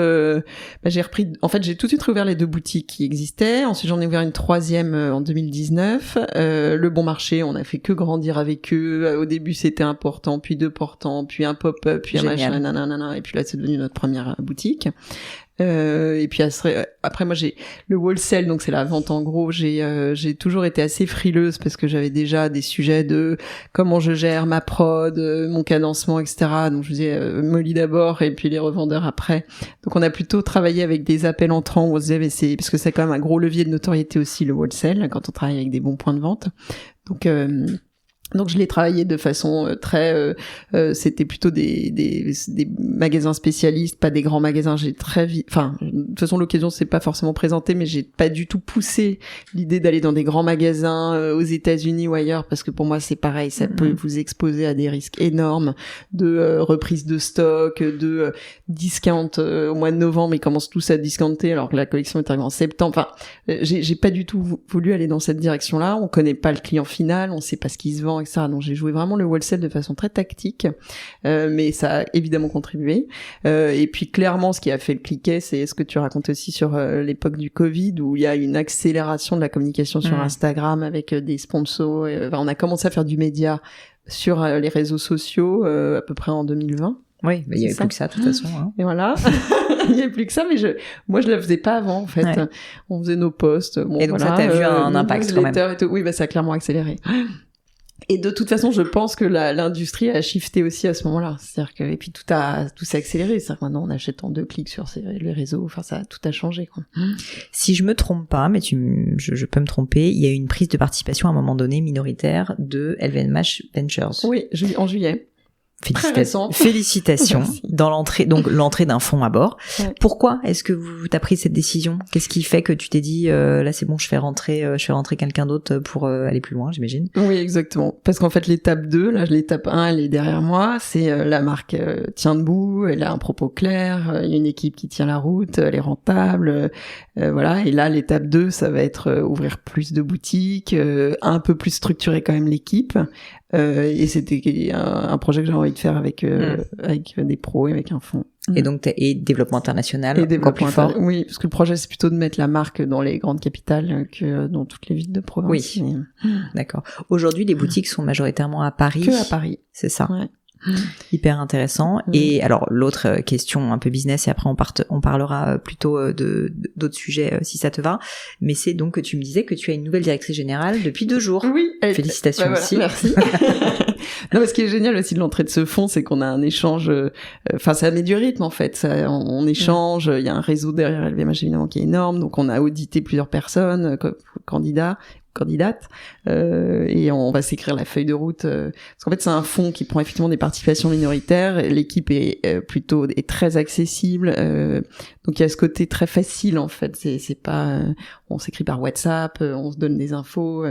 j'ai repris. En fait, j'ai tout de suite réouvert les 2 boutiques qui existaient. Ensuite, j'en ai ouvert une 3e en 2019. Le Bon Marché, on a fait que grandir avec eux. Au début, c'était un portant, puis 2 portants, puis un pop-up, puis un machin, nanana. Et puis là, c'est devenu notre première boutique. Et puis après moi j'ai le wholesale, donc c'est la vente en gros. J'ai toujours été assez frileuse parce que j'avais déjà des sujets de comment je gère ma prod, mon cadencement, etc. Donc je disais Molly d'abord et puis les revendeurs après. Donc on a plutôt travaillé avec des appels entrants où on se disait parce que c'est quand même un gros levier de notoriété aussi, le wholesale, quand on travaille avec des bons points de vente. Donc je l'ai travaillé de façon très c'était plutôt des magasins spécialistes, pas des grands magasins. J'ai très vite, enfin de toute façon l'occasion s'est pas forcément présentée, mais j'ai pas du tout poussé l'idée d'aller dans des grands magasins aux États-Unis ou ailleurs, parce que pour moi c'est pareil, ça peut vous exposer à des risques énormes de reprise de stock, de discount au mois de novembre, ils commencent tous à discounter alors que la collection est arrivée en septembre. Enfin j'ai pas du tout voulu aller dans cette direction-là. On connaît pas le client final, on sait pas ce qui se vend, clients, etc. Donc j'ai joué vraiment le wholesale de façon très tactique, mais ça a évidemment contribué. Et puis clairement, ce qui a fait le cliquet, c'est ce que tu racontes aussi sur l'époque du Covid, où il y a une accélération de la communication sur Instagram avec des sponsors. On a commencé à faire du média sur les réseaux sociaux à peu près en 2020. Oui, mais il n'y avait plus que ça, de toute façon. Hein. Et voilà, il n'y avait plus que ça, mais moi je la faisais pas avant, en fait. Ouais. On faisait nos posts. Bon, et donc ça t'a vu un impact quand même. Et tout. Oui, ça a clairement accéléré. Et de toute façon, je pense que l'industrie a shifté aussi à ce moment-là. C'est-à-dire que, et puis tout s'est accéléré. C'est-à-dire que maintenant, on achète en 2 clics sur les réseaux. Enfin, tout a changé, quoi. Si je me trompe pas, mais je peux me tromper, il y a eu une prise de participation à un moment donné minoritaire de LVMH Ventures. Oui, en juillet. Félicitations dans l'entrée d'un fonds à bord. Ouais. Pourquoi est-ce que t'as pris cette décision? Qu'est-ce qui fait que tu t'es dit là c'est bon, je fais rentrer quelqu'un d'autre pour aller plus loin, j'imagine? Oui, exactement. Parce qu'en fait l'étape 2, là l'étape 1, elle est derrière moi, c'est la marque tient debout, elle a un propos clair, il y a une équipe qui tient la route, elle est rentable, voilà. Et là l'étape 2, ça va être ouvrir plus de boutiques, un peu plus structurer quand même l'équipe. Et c'était un projet que j'ai envie de faire avec des pros et avec un fonds. Et donc développement international, encore plus fort. Oui, parce que le projet c'est plutôt de mettre la marque dans les grandes capitales que dans toutes les villes de province. Oui, d'accord. Aujourd'hui, les boutiques sont majoritairement à Paris. Que à Paris, c'est ça. Ouais. Hyper intéressant. Et alors l'autre question un peu business, et après on parlera plutôt d'autres sujets si ça te va, mais c'est donc que tu me disais que tu as une nouvelle directrice générale depuis 2 jours. Oui. Félicitations aussi. Merci. Non, mais ce qui est génial aussi de l'entrée de ce fonds, c'est qu'on a un échange, ça met du rythme en fait, on échange, il y a un réseau derrière LVMH évidemment qui est énorme, donc on a audité plusieurs personnes, candidates, et on va s'écrire la feuille de route, parce qu'en fait c'est un fonds qui prend effectivement des participations minoritaires, l'équipe est très accessible, donc il y a ce côté très facile en fait, c'est pas on s'écrit par WhatsApp, on se donne des infos,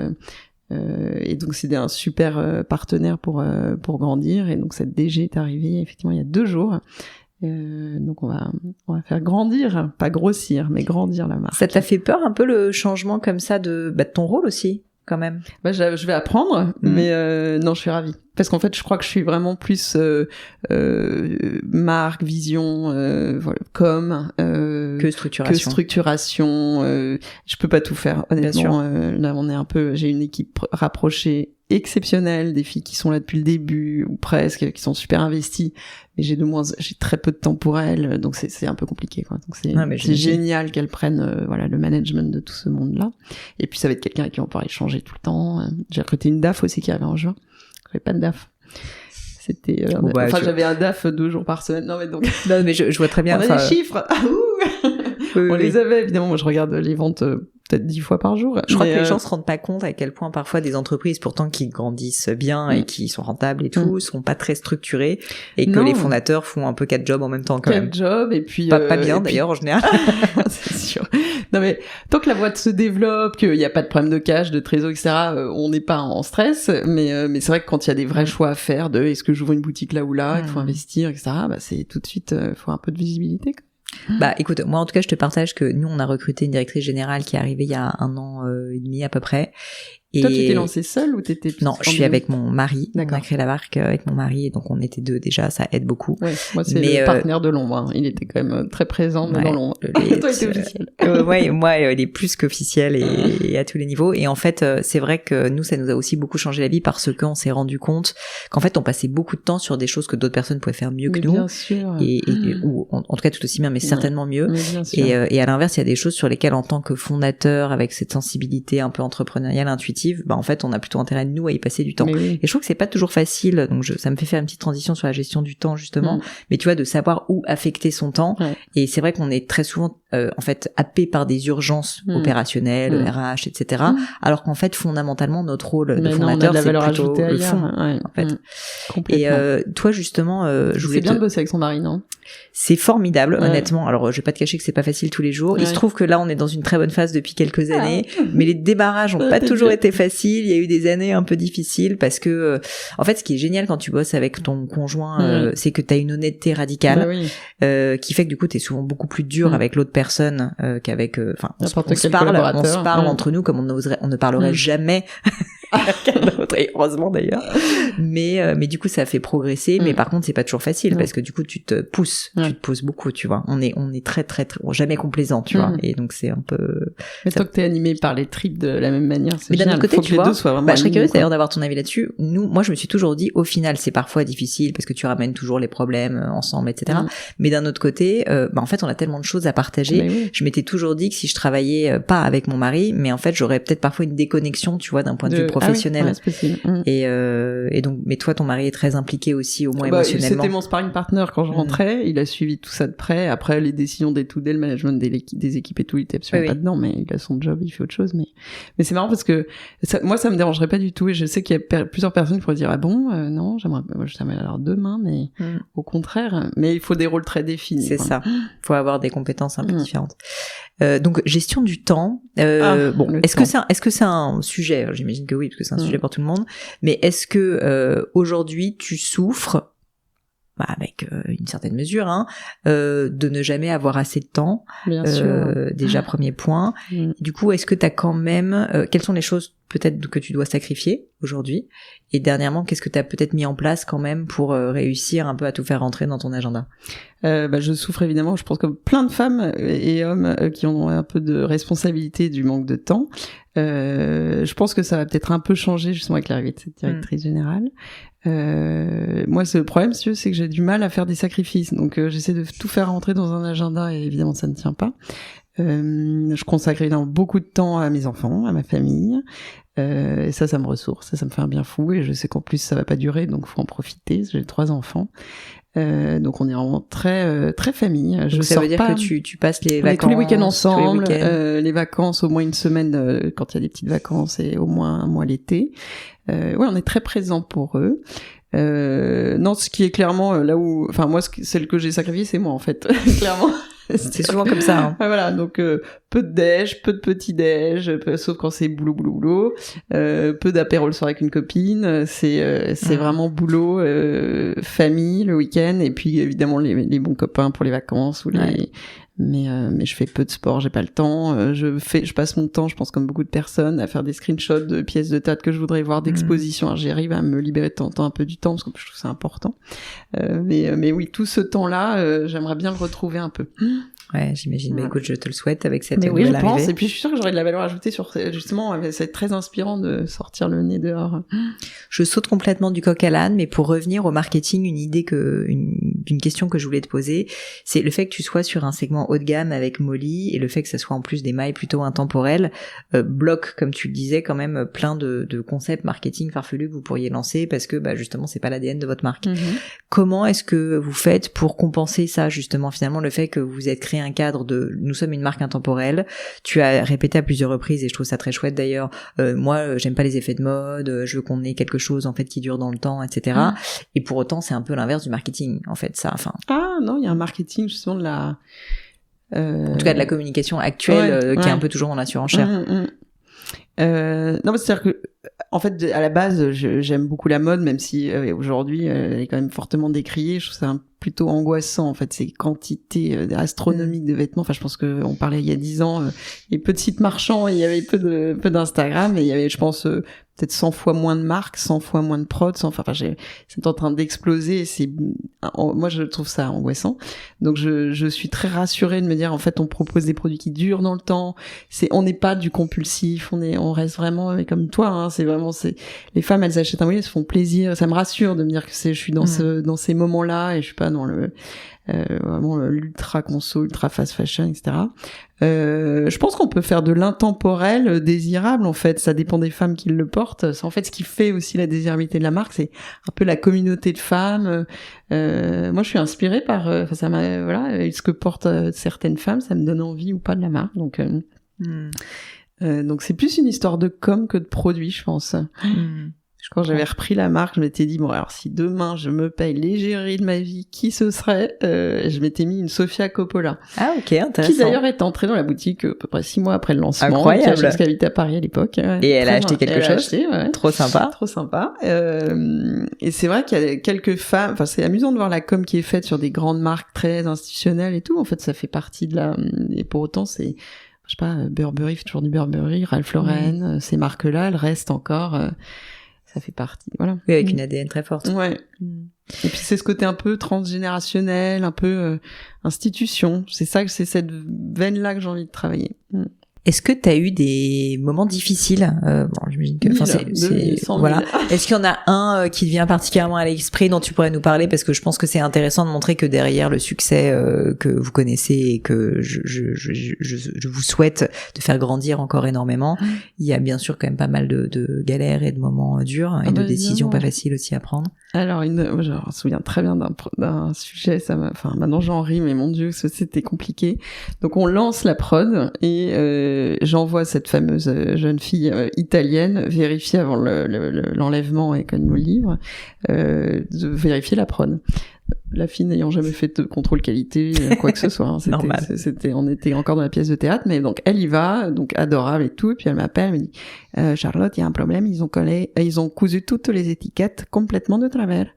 et donc c'est un super partenaire pour grandir, et donc cette DG est arrivée effectivement il y a 2 jours. Donc on va faire grandir, pas grossir, mais grandir la marque. Ça t'a fait peur un peu le changement comme ça de ton rôle aussi, quand même? Je vais apprendre, mais non, je suis ravie. Parce qu'en fait, je crois que je suis vraiment plus marque, vision, com, que structuration. Je peux pas tout faire, honnêtement. Là, j'ai une équipe rapprochée exceptionnelle, des filles qui sont là depuis le début ou presque, qui sont super investies, mais j'ai très peu de temps pour elles, donc c'est un peu compliqué, quoi. Donc c'est génial qu'elles prennent le management de tout ce monde-là. Et puis ça va être quelqu'un avec qui on pourra échanger tout le temps. J'ai recruté une DAF aussi qui arrive en juin. J'avais pas de DAF. C'était j'avais un DAF 2 jours par semaine. Non mais je vois très bien. On a des chiffres. On les avait évidemment. Moi je regarde les ventes peut-être 10 fois par jour. Je crois que les gens se rendent pas compte à quel point parfois des entreprises pourtant qui grandissent bien et qui sont rentables et tout sont pas très structurées, et que les fondateurs font un peu 4 jobs en même temps quand même. 4 jobs et puis pas bien d'ailleurs en général. C'est sûr. Non mais tant que la boîte se développe, qu'il y a pas de problème de cash, de trésor, etc., on n'est pas en stress. Mais c'est vrai que quand il y a des vrais choix à faire de est-ce que j'ouvre une boutique là ou là, il faut investir, etc., c'est tout de suite faut un peu de visibilité. Écoute, moi en tout cas je te partage que nous on a recruté une directrice générale qui est arrivée il y a 1 an et demi à peu près. Et toi tu t'es lancée seule ou t'étais... Non, je suis avec mon mari. D'accord. On a créé la marque avec mon mari, et donc on était 2 déjà, ça aide beaucoup. Ouais, moi c'est le partenaire de l'ombre, hein. Il était quand même très présent dans l'ombre. Toi t'étais officiel. Moi il est plus qu'officiel et à tous les niveaux. Et en fait c'est vrai que nous ça nous a aussi beaucoup changé la vie, parce qu'on s'est rendu compte qu'en fait on passait beaucoup de temps sur des choses que d'autres personnes pouvaient faire mieux que nous. Bien sûr. Ou en tout cas tout aussi bien, mais certainement mieux. Et à l'inverse, il y a des choses sur lesquelles en tant que fondateur, avec cette sensibilité un peu entrepreneuriale, intuitive, en fait on a plutôt intérêt nous à y passer du temps. Et je trouve que c'est pas toujours facile, donc ça me fait faire une petite transition sur la gestion du temps justement, mais tu vois, de savoir où affecter son temps. Et c'est vrai qu'on est très souvent en fait happé par des urgences opérationnelles, RH, etc. Alors qu'en fait fondamentalement notre rôle de fondateur c'est plutôt le fond en fait. Et toi justement je voulais bien de bosser avec son mari, non? C'est formidable, honnêtement. Alors, je vais pas te cacher que c'est pas facile tous les jours. Il se trouve que là, on est dans une très bonne phase depuis quelques années, mais les démarrages ont pas toujours été faciles. Il y a eu des années un peu difficiles parce que, en fait, ce qui est génial quand tu bosses avec ton conjoint, c'est que t'as une honnêteté radicale, qui fait que du coup, t'es souvent beaucoup plus dur avec l'autre personne qu'avec, on se parle entre nous comme on ne parlerait jamais quelqu'un d'autre, et heureusement d'ailleurs. Mais du coup, ça fait progresser. Mais par contre, c'est pas toujours facile parce que du coup, tu te pousses beaucoup, tu vois. On est très, jamais complaisant, tu vois. Et donc, c'est un peu... Mais tant que t'es animé par les tripes de la même manière, c'est mais d'un autre côté, faut tu que vois, les deux soient vraiment je serais curieuse quoi. d'ailleurs d'avoir ton avis là-dessus. Moi, je me suis toujours dit, au final, c'est parfois difficile parce que tu ramènes toujours les problèmes ensemble, etc. Mais d'un autre côté, en fait, on a tellement de choses à partager. Je m'étais toujours dit que si je travaillais pas avec mon mari, mais en fait, j'aurais peut-être parfois une déconnexion, tu vois, d'un point de vue professionnel. C'est possible. Et donc, mais toi, ton mari est très impliqué aussi, au moins émotionnellement. C'était mon sparring partner quand je rentrais. Il a suivi tout ça de près. Après, les décisions des tout, le management des équipes et tout, il était absolument pas dedans, mais il a son job, il fait autre chose. Mais c'est marrant parce que moi, ça me dérangerait pas du tout. Et je sais qu'il y a plusieurs personnes qui pourraient dire, ah bon, non, j'aimerais alors demain, mais au contraire. Mais il faut des rôles très définis. C'est ça. Il faut avoir des compétences un peu différentes. Donc gestion du temps. Est-ce que c'est un sujet? Alors, j'imagine que oui, parce que c'est un sujet pour tout le monde. Mais est-ce que aujourd'hui tu souffres, avec une certaine mesure, de ne jamais avoir assez de temps? Bien sûr. Déjà premier point. Du coup, est-ce que t'as quand même quelles sont les choses peut-être que tu dois sacrifier aujourd'hui? Et dernièrement, qu'est-ce que tu as peut-être mis en place quand même pour réussir un peu à tout faire rentrer dans ton agenda? Je souffre évidemment, je pense comme plein de femmes et hommes qui ont un peu de responsabilité du manque de temps. Je pense que ça va peut-être un peu changer justement avec l'arrivée de cette directrice générale. Moi, le problème, c'est que j'ai du mal à faire des sacrifices. Donc, j'essaie de tout faire rentrer dans un agenda et évidemment, ça ne tient pas. Je consacre évidemment beaucoup de temps à mes enfants, à ma famille. Et ça me ressource, ça me fait un bien fou. Et je sais qu'en plus, ça va pas durer, donc faut en profiter. J'ai 3 enfants. Donc on est vraiment très très famille. Donc ça veut dire que tu passes les vacances tous les week-ends ensemble, les vacances au moins une semaine quand il y a des petites vacances et au moins un mois l'été. On est très présent pour eux. Non, ce qui est clairement là où, moi, celle que j'ai sacrifiée, c'est moi en fait, clairement. C'est souvent comme ça. Voilà, donc peu de déj, peu de petit déj, sauf quand c'est boulot, peu d'apéro le soir avec une copine. C'est vraiment boulot, famille le week-end, et puis évidemment les bons copains pour les vacances ou les. Mais je fais peu de sport, j'ai pas le temps. Je passe mon temps, je pense comme beaucoup de personnes, à faire des screenshots de pièces de théâtre que je voudrais voir, d'expositions. J'arrive à me libérer de temps en temps un peu du temps parce que je trouve ça important. Mais oui, tout ce temps-là, j'aimerais bien le retrouver un peu. Ouais, j'imagine. Mais écoute, je te le souhaite avec cette nouvelle arrivée. Mais oui, je pense. Et puis, je suis sûre que j'aurais de la valeur ajoutée sur, justement, c'est très inspirant de sortir le nez dehors. Je saute complètement du coq à l'âne, mais pour revenir au marketing, d'une question que je voulais te poser, c'est le fait que tu sois sur un segment haut de gamme avec Molly et le fait que ça soit en plus des mailles plutôt intemporelles, bloque, comme tu le disais, quand même plein de concepts marketing farfelus que vous pourriez lancer parce que, justement, c'est pas l'ADN de votre marque. Comment est-ce que vous faites pour compenser ça, justement, finalement, le fait que vous êtes créé un cadre nous sommes une marque intemporelle. Tu as répété à plusieurs reprises et je trouve ça très chouette d'ailleurs. Moi, j'aime pas les effets de mode. Je veux qu'on ait quelque chose en fait qui dure dans le temps, etc. Et pour autant, c'est un peu l'inverse du marketing, en fait. Ça, enfin. Ah non, il y a un marketing justement de la. En tout cas, de la communication actuelle qui est un peu toujours dans la surenchère. Non, mais c'est-à-dire que, en fait, à la base, j'aime beaucoup la mode, même si aujourd'hui, elle est quand même fortement décriée. Je trouve ça plutôt angoissant, en fait, ces quantités astronomiques de vêtements. Enfin, je pense qu'on parlait il y a 10 ans, il y avait peu de sites marchands, et il y avait peu d'Instagram, et il y avait, je pense, peut-être 100 fois moins de marques, 100 fois moins de prods, c'est en train d'exploser, moi je trouve ça angoissant. Donc je suis très rassurée de me dire, en fait, on propose des produits qui durent dans le temps, on n'est pas du compulsif, on reste vraiment comme toi, les femmes, elles achètent un modèle, elles se font plaisir, ça me rassure de me dire que je suis dans ces moments-là, et je suis pas dans vraiment l'ultra conso, ultra fast fashion, etc. Je pense qu'on peut faire de l'intemporel désirable, en fait. Ça dépend des femmes qui le portent. C'est en fait ce qui fait aussi la désirabilité de la marque, c'est un peu la communauté de femmes. Moi, je suis inspirée par ce que portent certaines femmes, ça me donne envie ou pas de la marque. Donc c'est plus une histoire de com que de produit, je pense. Quand j'avais repris la marque, je m'étais dit, bon, alors si demain je me paye l'égérie de ma vie, qui ce serait? Je m'étais mis une Sofia Coppola. Ah, ok, intéressant. Qui d'ailleurs est entrée dans la boutique à peu près 6 mois après le lancement. Incroyable. Parce qu'elle habitait à Paris à l'époque. Et elle a acheté quelque chose. Trop sympa. Trop sympa. Et c'est vrai qu'il y a quelques femmes, c'est amusant de voir la com qui est faite sur des grandes marques très institutionnelles et tout. En fait, ça fait partie et pour autant, je sais pas, Burberry fait toujours du Burberry, Ralph Lauren, ces marques-là, elles restent encore, ça fait partie, voilà. Oui, avec une ADN très forte. Ouais. Et puis c'est ce côté un peu transgénérationnel, un peu institution. C'est cette veine-là que j'ai envie de travailler. Est-ce que tu as eu des moments difficiles bon, j'imagine que voilà. Est-ce qu'il y en a un qui te vient particulièrement à l'esprit dont tu pourrais nous parler, parce que je pense que c'est intéressant de montrer que derrière le succès que vous connaissez et que je vous souhaite de faire grandir encore énormément, il y a bien sûr quand même pas mal de galères et de moments durs et de décisions pas faciles aussi à prendre. Alors je me souviens très bien d'un sujet, maintenant j'en ris, mais mon Dieu, c'était compliqué. Donc on lance la prod et j'envoie cette fameuse jeune fille italienne vérifier avant l'enlèvement et qu'elle nous le livre, de vérifier la prod. La fille n'ayant jamais fait de contrôle qualité, quoi que ce soit. Hein. On était encore dans la pièce de théâtre, mais donc elle y va, donc adorable et tout, et puis elle m'appelle, elle me dit Charlotte, il y a un problème, ils ont cousu toutes les étiquettes complètement de travers.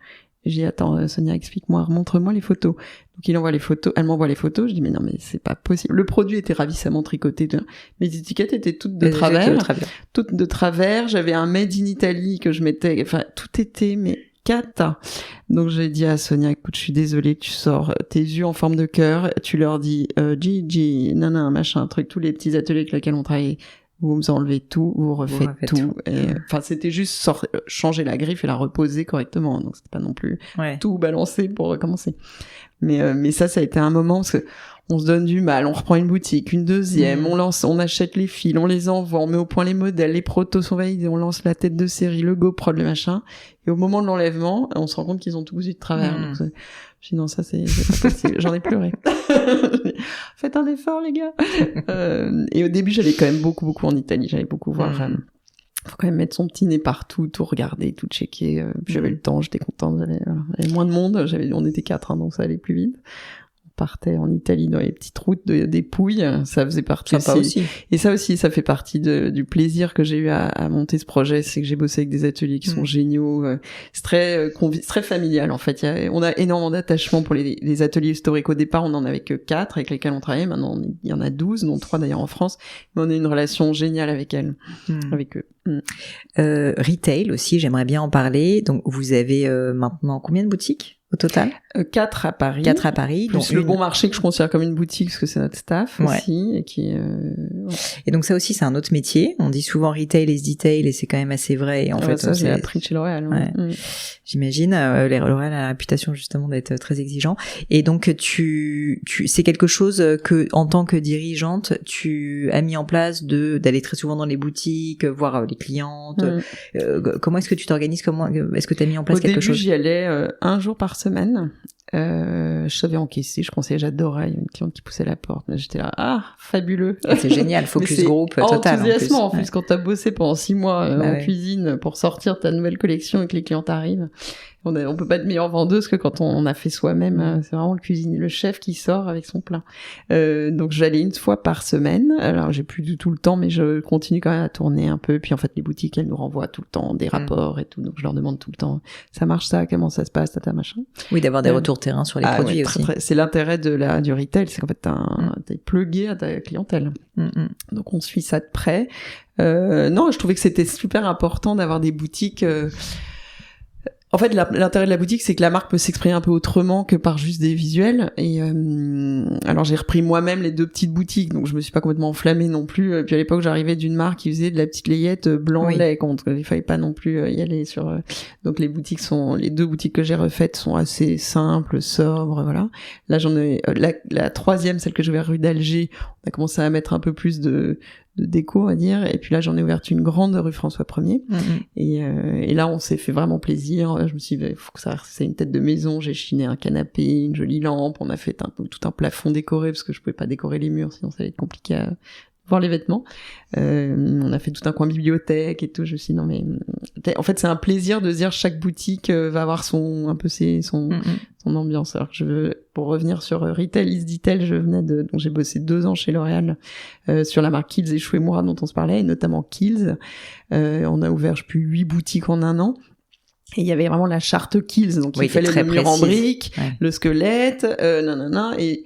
J'ai dit attends Sonia, explique-moi, montre-moi les photos. Donc il envoie les photos, elle m'envoie les photos, je dis mais non mais c'est pas possible. Le produit était ravissement tricoté, mes étiquettes étaient toutes de travers, j'avais un made in Italy que je mettais, enfin tout était mais cata. Donc j'ai dit à Sonia, écoute, je suis désolée, tu sors tes yeux en forme de cœur, tu leur dis Gigi, machin, truc, tous les petits ateliers avec lesquels on travaillait, vous me enlevez tout, vous refaites tout. Et enfin c'était juste changer la griffe et la reposer correctement, donc c'était pas non plus tout balancer pour recommencer. Mais ça a été un moment parce que on se donne du mal, on reprend une boutique, une deuxième, on achète les fils, on les envoie, on met au point les modèles, les protos sont validés, on lance la tête de série, le GoProd, le machin, et au moment de l'enlèvement, on se rend compte qu'ils ont tout cousu de travers. Donc je dis non, ça c'est pas possible, j'en ai pleuré. Faites un effort les gars. Et au début, j'allais quand même beaucoup en Italie, j'allais beaucoup voir. Faut quand même mettre son petit nez partout, tout regarder, tout checker. J'avais le temps, j'étais contente. Il y avait moins de monde, on était 4, donc ça allait plus vite. On partait en Italie dans les petites routes des Pouilles, ça faisait partie aussi. Et ça aussi, ça fait partie du plaisir que j'ai eu à monter ce projet, c'est que j'ai bossé avec des ateliers qui sont géniaux. C'est très familial en fait. On a énormément d'attachement pour les ateliers historiques. Au départ, on en avait que 4 avec lesquels on travaillait. Maintenant, il y en a 12, dont 3 d'ailleurs en France. Mais on a une relation géniale avec avec eux. Retail aussi, j'aimerais bien en parler. Donc, vous avez maintenant combien de boutiques au total? 4 à Paris. 4 à Paris. Plus le Bon Marché que je considère comme une boutique parce que c'est notre staff aussi. Et qui, Et donc ça aussi, c'est un autre métier. On dit souvent retail is detail et c'est quand même assez vrai. Et en fait, ça, j'ai appris chez L'Oréal. J'imagine. L'Oréal a la réputation justement d'être très exigeant. Et donc, c'est quelque chose que, en tant que dirigeante, tu as mis en place d'aller très souvent dans les boutiques, voir les clientes. Comment est-ce que tu t'organises? Comment est-ce que tu as mis en place quelque chose? Au début, j'y allais un jour par semaine. Je savais encaisser, je conseillais, j'adorais, il y a une cliente qui poussait la porte, j'étais là, fabuleux. C'est génial, focus group total. Enthousiasmant en plus quand t'as bossé pendant 6 mois en cuisine pour sortir ta nouvelle collection et que les clients arrivent. On peut pas être meilleure vendeuse que quand on a fait soi-même. C'est vraiment le chef qui sort avec son plat. Donc j'allais une fois par semaine. Alors j'ai plus du tout le temps, mais je continue quand même à tourner un peu. Puis en fait les boutiques elles nous renvoient tout le temps des rapports et tout. Donc je leur demande tout le temps, ça marche ça, comment ça se passe, tata machin. Oui, d'avoir des retours terrain sur les produits aussi. C'est l'intérêt du retail, c'est qu'en fait t'es plugué à ta clientèle. Donc on suit ça de près. Non, je trouvais que c'était super important d'avoir des boutiques. En fait, l'intérêt de la boutique, c'est que la marque peut s'exprimer un peu autrement que par juste des visuels. Et alors, j'ai repris moi-même les 2 petites boutiques, donc je me suis pas complètement enflammée non plus. Puis à l'époque, j'arrivais d'une marque qui faisait de la petite layette blanc-lait, il fallait pas non plus y aller sur. Donc les 2 boutiques que j'ai refaites sont assez simples, sobres, voilà. Là, j'en ai la 3e, celle que j'ai ouverte rue d'Alger. On a commencé à mettre un peu plus de déco, on va dire, et puis là j'en ai ouvert une grande rue François 1er et là on s'est fait vraiment plaisir. Je me suis dit faut que c'est une tête de maison, j'ai chiné un canapé, une jolie lampe, on a fait tout un plafond décoré parce que je pouvais pas décorer les murs sinon ça allait être compliqué à voir les vêtements. On a fait tout un coin bibliothèque et tout. Je me suis dit non mais en fait c'est un plaisir de se dire chaque boutique va avoir son ambiance. Alors que pour revenir sur Retail is Detail, donc j'ai bossé 2 ans chez L'Oréal sur la marque Kiehl's et Chou et Mourad dont on se parlait, et notamment Kiehl's. On a ouvert 8 boutiques en 1 an. Et il y avait vraiment la charte Kiehl's, donc il fallait le mur en briques, le squelette, et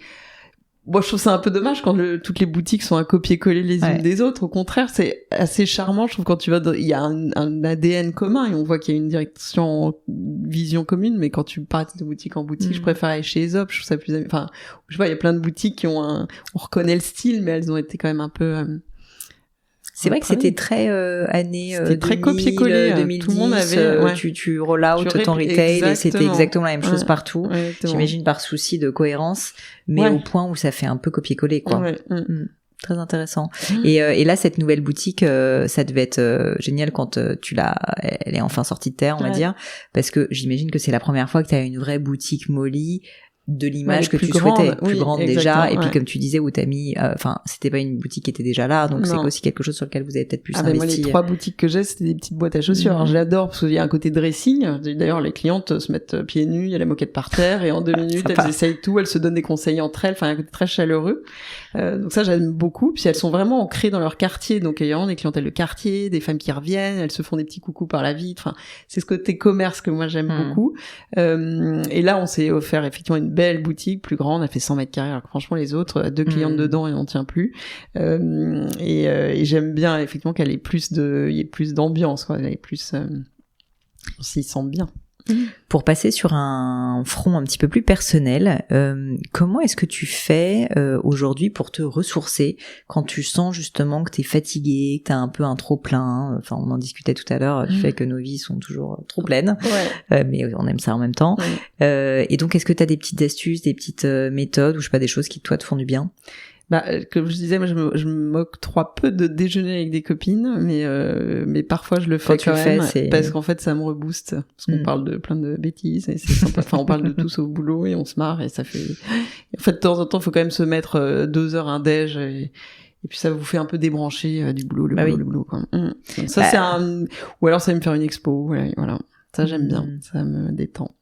Moi, je trouve ça un peu dommage quand toutes les boutiques sont à copier-coller les unes des autres. Au contraire, c'est assez charmant. Je trouve quand tu vas, il y a un ADN commun et on voit qu'il y a une direction, vision commune. Mais quand tu pars de boutique en boutique, je préfère aller chez Aesop. Je trouve ça plus, enfin, je vois, il y a plein de boutiques qui ont on reconnaît le style, mais elles ont été quand même un peu. C'est vrai que c'était très année c'était 2000, très copier-coller. 2010, tout le monde avait tu roll out ton retail et c'était exactement la même chose partout. J'imagine par souci de cohérence, mais au point où ça fait un peu copier-coller, quoi. Très intéressant. Et là, cette nouvelle boutique, ça devait être génial quand elle est enfin sortie de terre, on va dire, parce que j'imagine que c'est la première fois que tu as une vraie boutique Molly de l'image que tu souhaitais, plus grande déjà, et puis comme tu disais où t'as mis, enfin c'était pas une boutique qui était déjà là, donc c'est aussi quelque chose sur lequel vous avez peut-être plus investi. Moi les 3 boutiques que j'ai, c'était des petites boîtes à chaussures. Alors j'adore parce qu'il y a un côté dressing. D'ailleurs les clientes se mettent pieds nus, il y a la moquette par terre et en 2 minutes elles essayent tout, elles se donnent des conseils entre elles. Enfin il y a un côté très chaleureux. Donc ça j'aime beaucoup. Puis elles sont vraiment ancrées dans leur quartier, donc il y a vraiment des clientèles de quartier, des femmes qui reviennent, elles se font des petits coucous par la vitre. Enfin c'est ce côté commerce que moi j'aime beaucoup. Et là on s'est offert effectivement une belle boutique plus grande, elle fait 100 mètres carrés, alors que franchement les autres, 2 clientes dedans et on tient plus. Et j'aime bien effectivement qu'il y ait plus d'ambiance, quoi, il y ait plus, on s'y sent bien. Pour passer sur un front un petit peu plus personnel, comment est-ce que tu fais aujourd'hui pour te ressourcer quand tu sens justement que t'es fatigué, que t'as un peu un trop plein, enfin on en discutait tout à l'heure du fait que nos vies sont toujours trop pleines, mais on aime ça en même temps. Et donc est-ce que t'as des petites astuces, des petites méthodes ou je sais pas, des choses qui toi te font du bien? Comme je disais, moi, je m'octroie peu de déjeuner avec des copines, mais parfois je le fais quand même, parce qu'en fait, ça me rebooste, parce qu'on parle de plein de bêtises, et c'est sympa. Enfin, on parle de tous au boulot, et on se marre, et ça fait, en fait, de temps en temps, il faut quand même se mettre 2 heures un déj, et puis ça vous fait un peu débrancher du boulot, le boulot, quoi. Donc ça, c'est ou alors ça va me faire une expo, voilà. Ça, j'aime bien, ça me détend.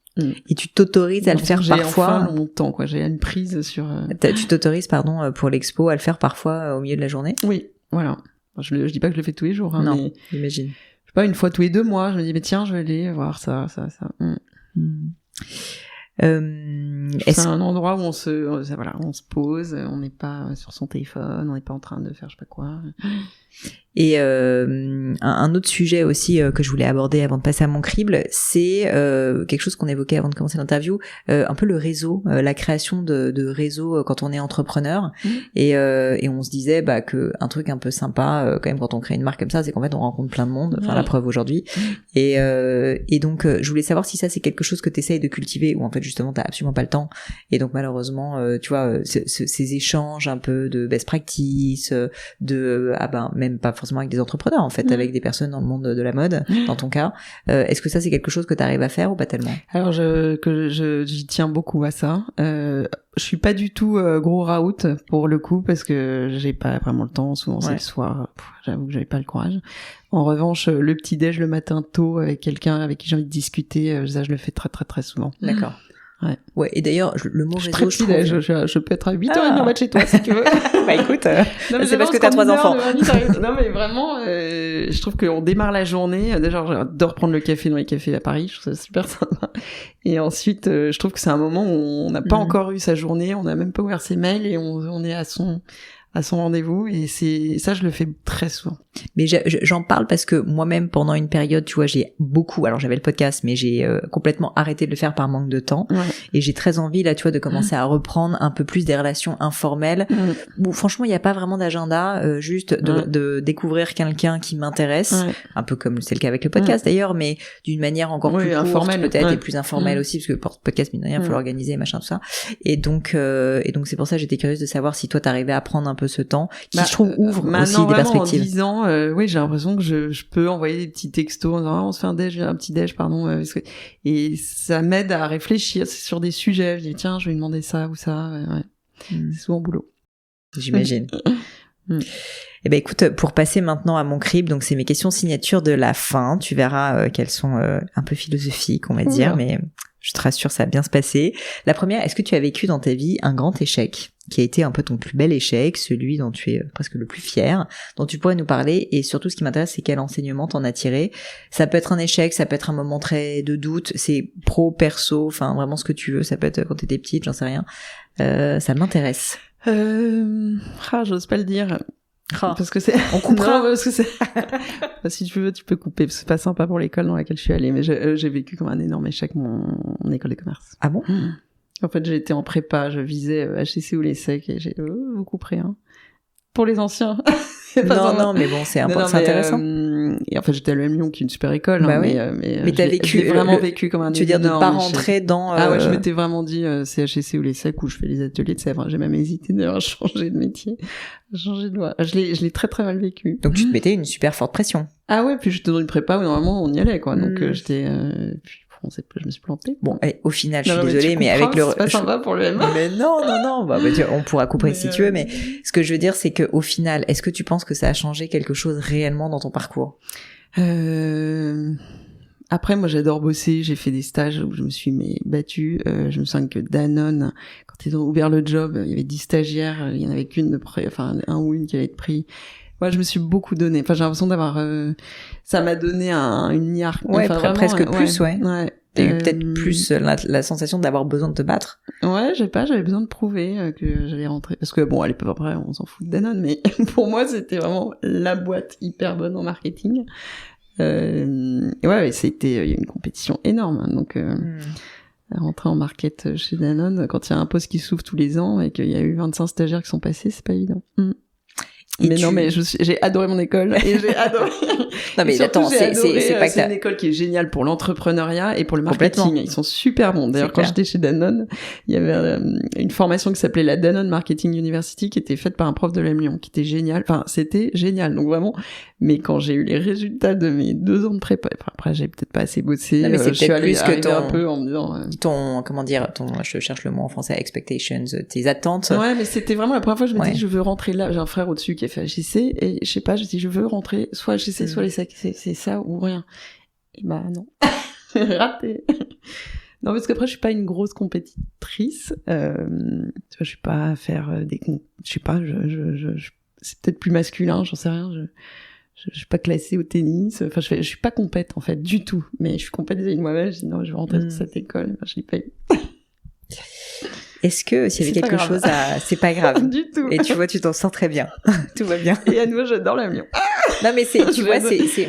Et tu t'autorises à le faire parfois. J'ai enfin mon temps, quoi. J'ai une prise sur. Tu t'autorises, pardon, pour l'expo, à le faire parfois au milieu de la journée. Oui, voilà. Je dis pas que je le fais tous les jours, hein, non, mais j'imagine. Je sais pas, une fois tous les 2 mois, je me dis mais tiens, je vais aller voir ça. C'est un endroit où on se pose, on n'est pas sur son téléphone, on n'est pas en train de faire je sais pas quoi. Et un autre sujet aussi que je voulais aborder avant de passer à mon crible, c'est quelque chose qu'on évoquait avant de commencer l'interview, un peu le réseau, la création de réseaux quand on est entrepreneur. Et on se disait que un truc un peu sympa quand même quand on crée une marque comme ça, c'est qu'en fait on rencontre plein de monde, enfin la preuve aujourd'hui. Et donc je voulais savoir si ça c'est quelque chose que tu essayes de cultiver ou en fait justement t'as absolument pas le temps. Et donc malheureusement tu vois ces échanges un peu de best practice, même pas forcément avec des entrepreneurs en fait, avec des personnes dans le monde de la mode, dans ton cas. Est-ce que ça c'est quelque chose que tu arrives à faire ou pas tellement? Alors j'y tiens beaucoup à ça. Je suis pas du tout gros raout pour le coup parce que j'ai pas vraiment le temps, souvent c'est le soir, j'avoue que j'avais pas le courage. En revanche, le petit déj le matin tôt avec quelqu'un avec qui j'ai envie de discuter, ça je le fais très très très souvent. D'accord. Ouais, et d'ailleurs, le mot réseau, je peux être à 8h30 en bas de chez toi, si tu veux. Écoute, c'est parce que t'as 3 enfants. Non, mais vraiment, je trouve qu'on démarre la journée. Déjà, j'adore prendre le café dans les cafés à Paris, je trouve ça super sympa. Et ensuite, je trouve que c'est un moment où on n'a pas encore eu sa journée, on n'a même pas ouvert ses mails et on est à son rendez-vous, et ça je le fais très souvent. Mais j'en parle parce que moi-même pendant une période, tu vois, alors j'avais le podcast, mais j'ai complètement arrêté de le faire par manque de temps, et j'ai très envie là, tu vois, de commencer à reprendre un peu plus des relations informelles où franchement il n'y a pas vraiment d'agenda, juste de découvrir quelqu'un qui m'intéresse, un peu comme c'est le cas avec le podcast d'ailleurs, mais d'une manière encore plus informelle peut-être, et plus informelle aussi, parce que pour podcast mine de rien, faut l'organiser, machin, tout ça. Et donc c'est pour ça que j'étais curieuse de savoir si toi t'arrivais à prendre un peu ce temps qui je trouve ouvre aussi des perspectives. En 10 ans, j'ai l'impression que je peux envoyer des petits textos en disant on se fait un petit déj et ça m'aide à réfléchir sur des sujets. Je dis tiens, je vais demander ça ou ça. C'est souvent boulot. J'imagine. Eh ben écoute, pour passer maintenant à mon crible, donc c'est mes questions signatures de la fin. Tu verras qu'elles sont un peu philosophiques, on va dire, mais je te rassure, ça va bien se passer. La première, est-ce que tu as vécu dans ta vie un grand échec qui a été un peu ton plus bel échec, celui dont tu es presque le plus fier, dont tu pourrais nous parler, et surtout ce qui m'intéresse, c'est quel enseignement t'en as tiré. Ça peut être un échec, ça peut être un moment très de doute, c'est pro, perso, enfin vraiment ce que tu veux, ça peut être quand t'étais petite, j'en sais rien. Ça m'intéresse. J'ose pas le dire. Oh. Parce que c'est... On coupera. Non, parce que c'est... Si tu veux, tu peux couper. Parce que c'est pas sympa pour l'école dans laquelle je suis allée. Mais j'ai vécu comme un énorme échec mon école de commerce. Ah bon? En fait, j'ai été en prépa. Je visais HEC ou l'ESSEC. Et j'ai... vous couperez, hein. Pour les anciens. Non, mais bon, c'est intéressant. Et en fait, j'étais à l'EM Lyon, qui est une super école. Bah hein, oui. mais t'as vécu... Je l'ai vraiment vécu comme un Tu veux dire de pas rentrer dans... Ah ouais, je m'étais vraiment dit, c'est HEC ou l'ESSEC où je fais les ateliers de Sèvres. J'ai même hésité d'ailleurs à changer de métier, à changer de voie. Je l'ai très très mal vécu. Donc tu te mettais une super forte pression. Ah ouais, puis j'étais dans une prépa où normalement on y allait, quoi. Donc j'étais... je me suis plantée. Bon, au final, je suis désolée, mais avec le... C'est pas sympa pour le M. Mais non. On pourra couper si tu veux, mais ce que je veux dire, c'est que au final, est-ce que tu penses que ça a changé quelque chose réellement dans ton parcours? Après, moi, j'adore bosser. J'ai fait des stages où je me suis battue. Je me souviens que Danone, quand ils ont ouvert le job, il y avait 10 stagiaires. Il y en avait qu'une un ou une qui allait être pris. Moi, je me suis beaucoup donné. Enfin, j'ai l'impression d'avoir... ça m'a donné une niarque. Ouais, enfin, vraiment, presque plus, ouais. T'as eu peut-être plus la sensation d'avoir besoin de te battre. Ouais, j'avais besoin de prouver que j'allais rentrer. Parce que bon, à l'époque, après, on s'en fout de Danone, mais pour moi, c'était vraiment la boîte hyper bonne en marketing. Ouais, c'était, il y a une compétition énorme. Donc, rentrer en market chez Danone, quand il y a un poste qui s'ouvre tous les ans et qu'il y a eu 25 stagiaires qui sont passés, c'est pas évident. Non, mais j'ai adoré mon école et j'ai adoré. Non, mais attends, c'est pas que c'est une école qui est géniale pour l'entrepreneuriat et pour le marketing. Ils sont super bons. D'ailleurs, quand j'étais chez Danone, il y avait une formation qui s'appelait la Danone Marketing University qui était faite par un prof de l'EM Lyon, qui était génial. Enfin, c'était génial. Donc vraiment, mais quand j'ai eu les résultats de mes 2 ans de prépa, après, j'ai peut-être pas assez bossé. Non, mais c'est peut-être plus que un peu en me disant, je cherche le mot en français, expectations, tes attentes. Ouais, mais c'était vraiment la première fois que je me dis, je veux rentrer là. J'ai un frère au-dessus qui a fait HEC et je sais pas, je dis, je veux rentrer soit HEC, soit l'ESSEC. C'est ça ou rien. Et bah non. Raté. Non, parce qu'après, je suis pas une grosse compétitrice. Tu vois, je suis pas à faire je sais pas, c'est peut-être plus masculin, j'en sais rien. Je suis pas classée au tennis. Enfin, je suis pas compète, en fait, du tout. Mais je suis compète vis-à-vis de moi-même. Je dis non, je vais rentrer dans cette école. Ben, je l'ai pas eu. Est-ce que s'il y avait quelque chose à... C'est pas grave. Du tout. Et tu vois, tu t'en sors très bien. Tout va bien. Et à nouveau, j'adore l'avion. Non, mais tu vois,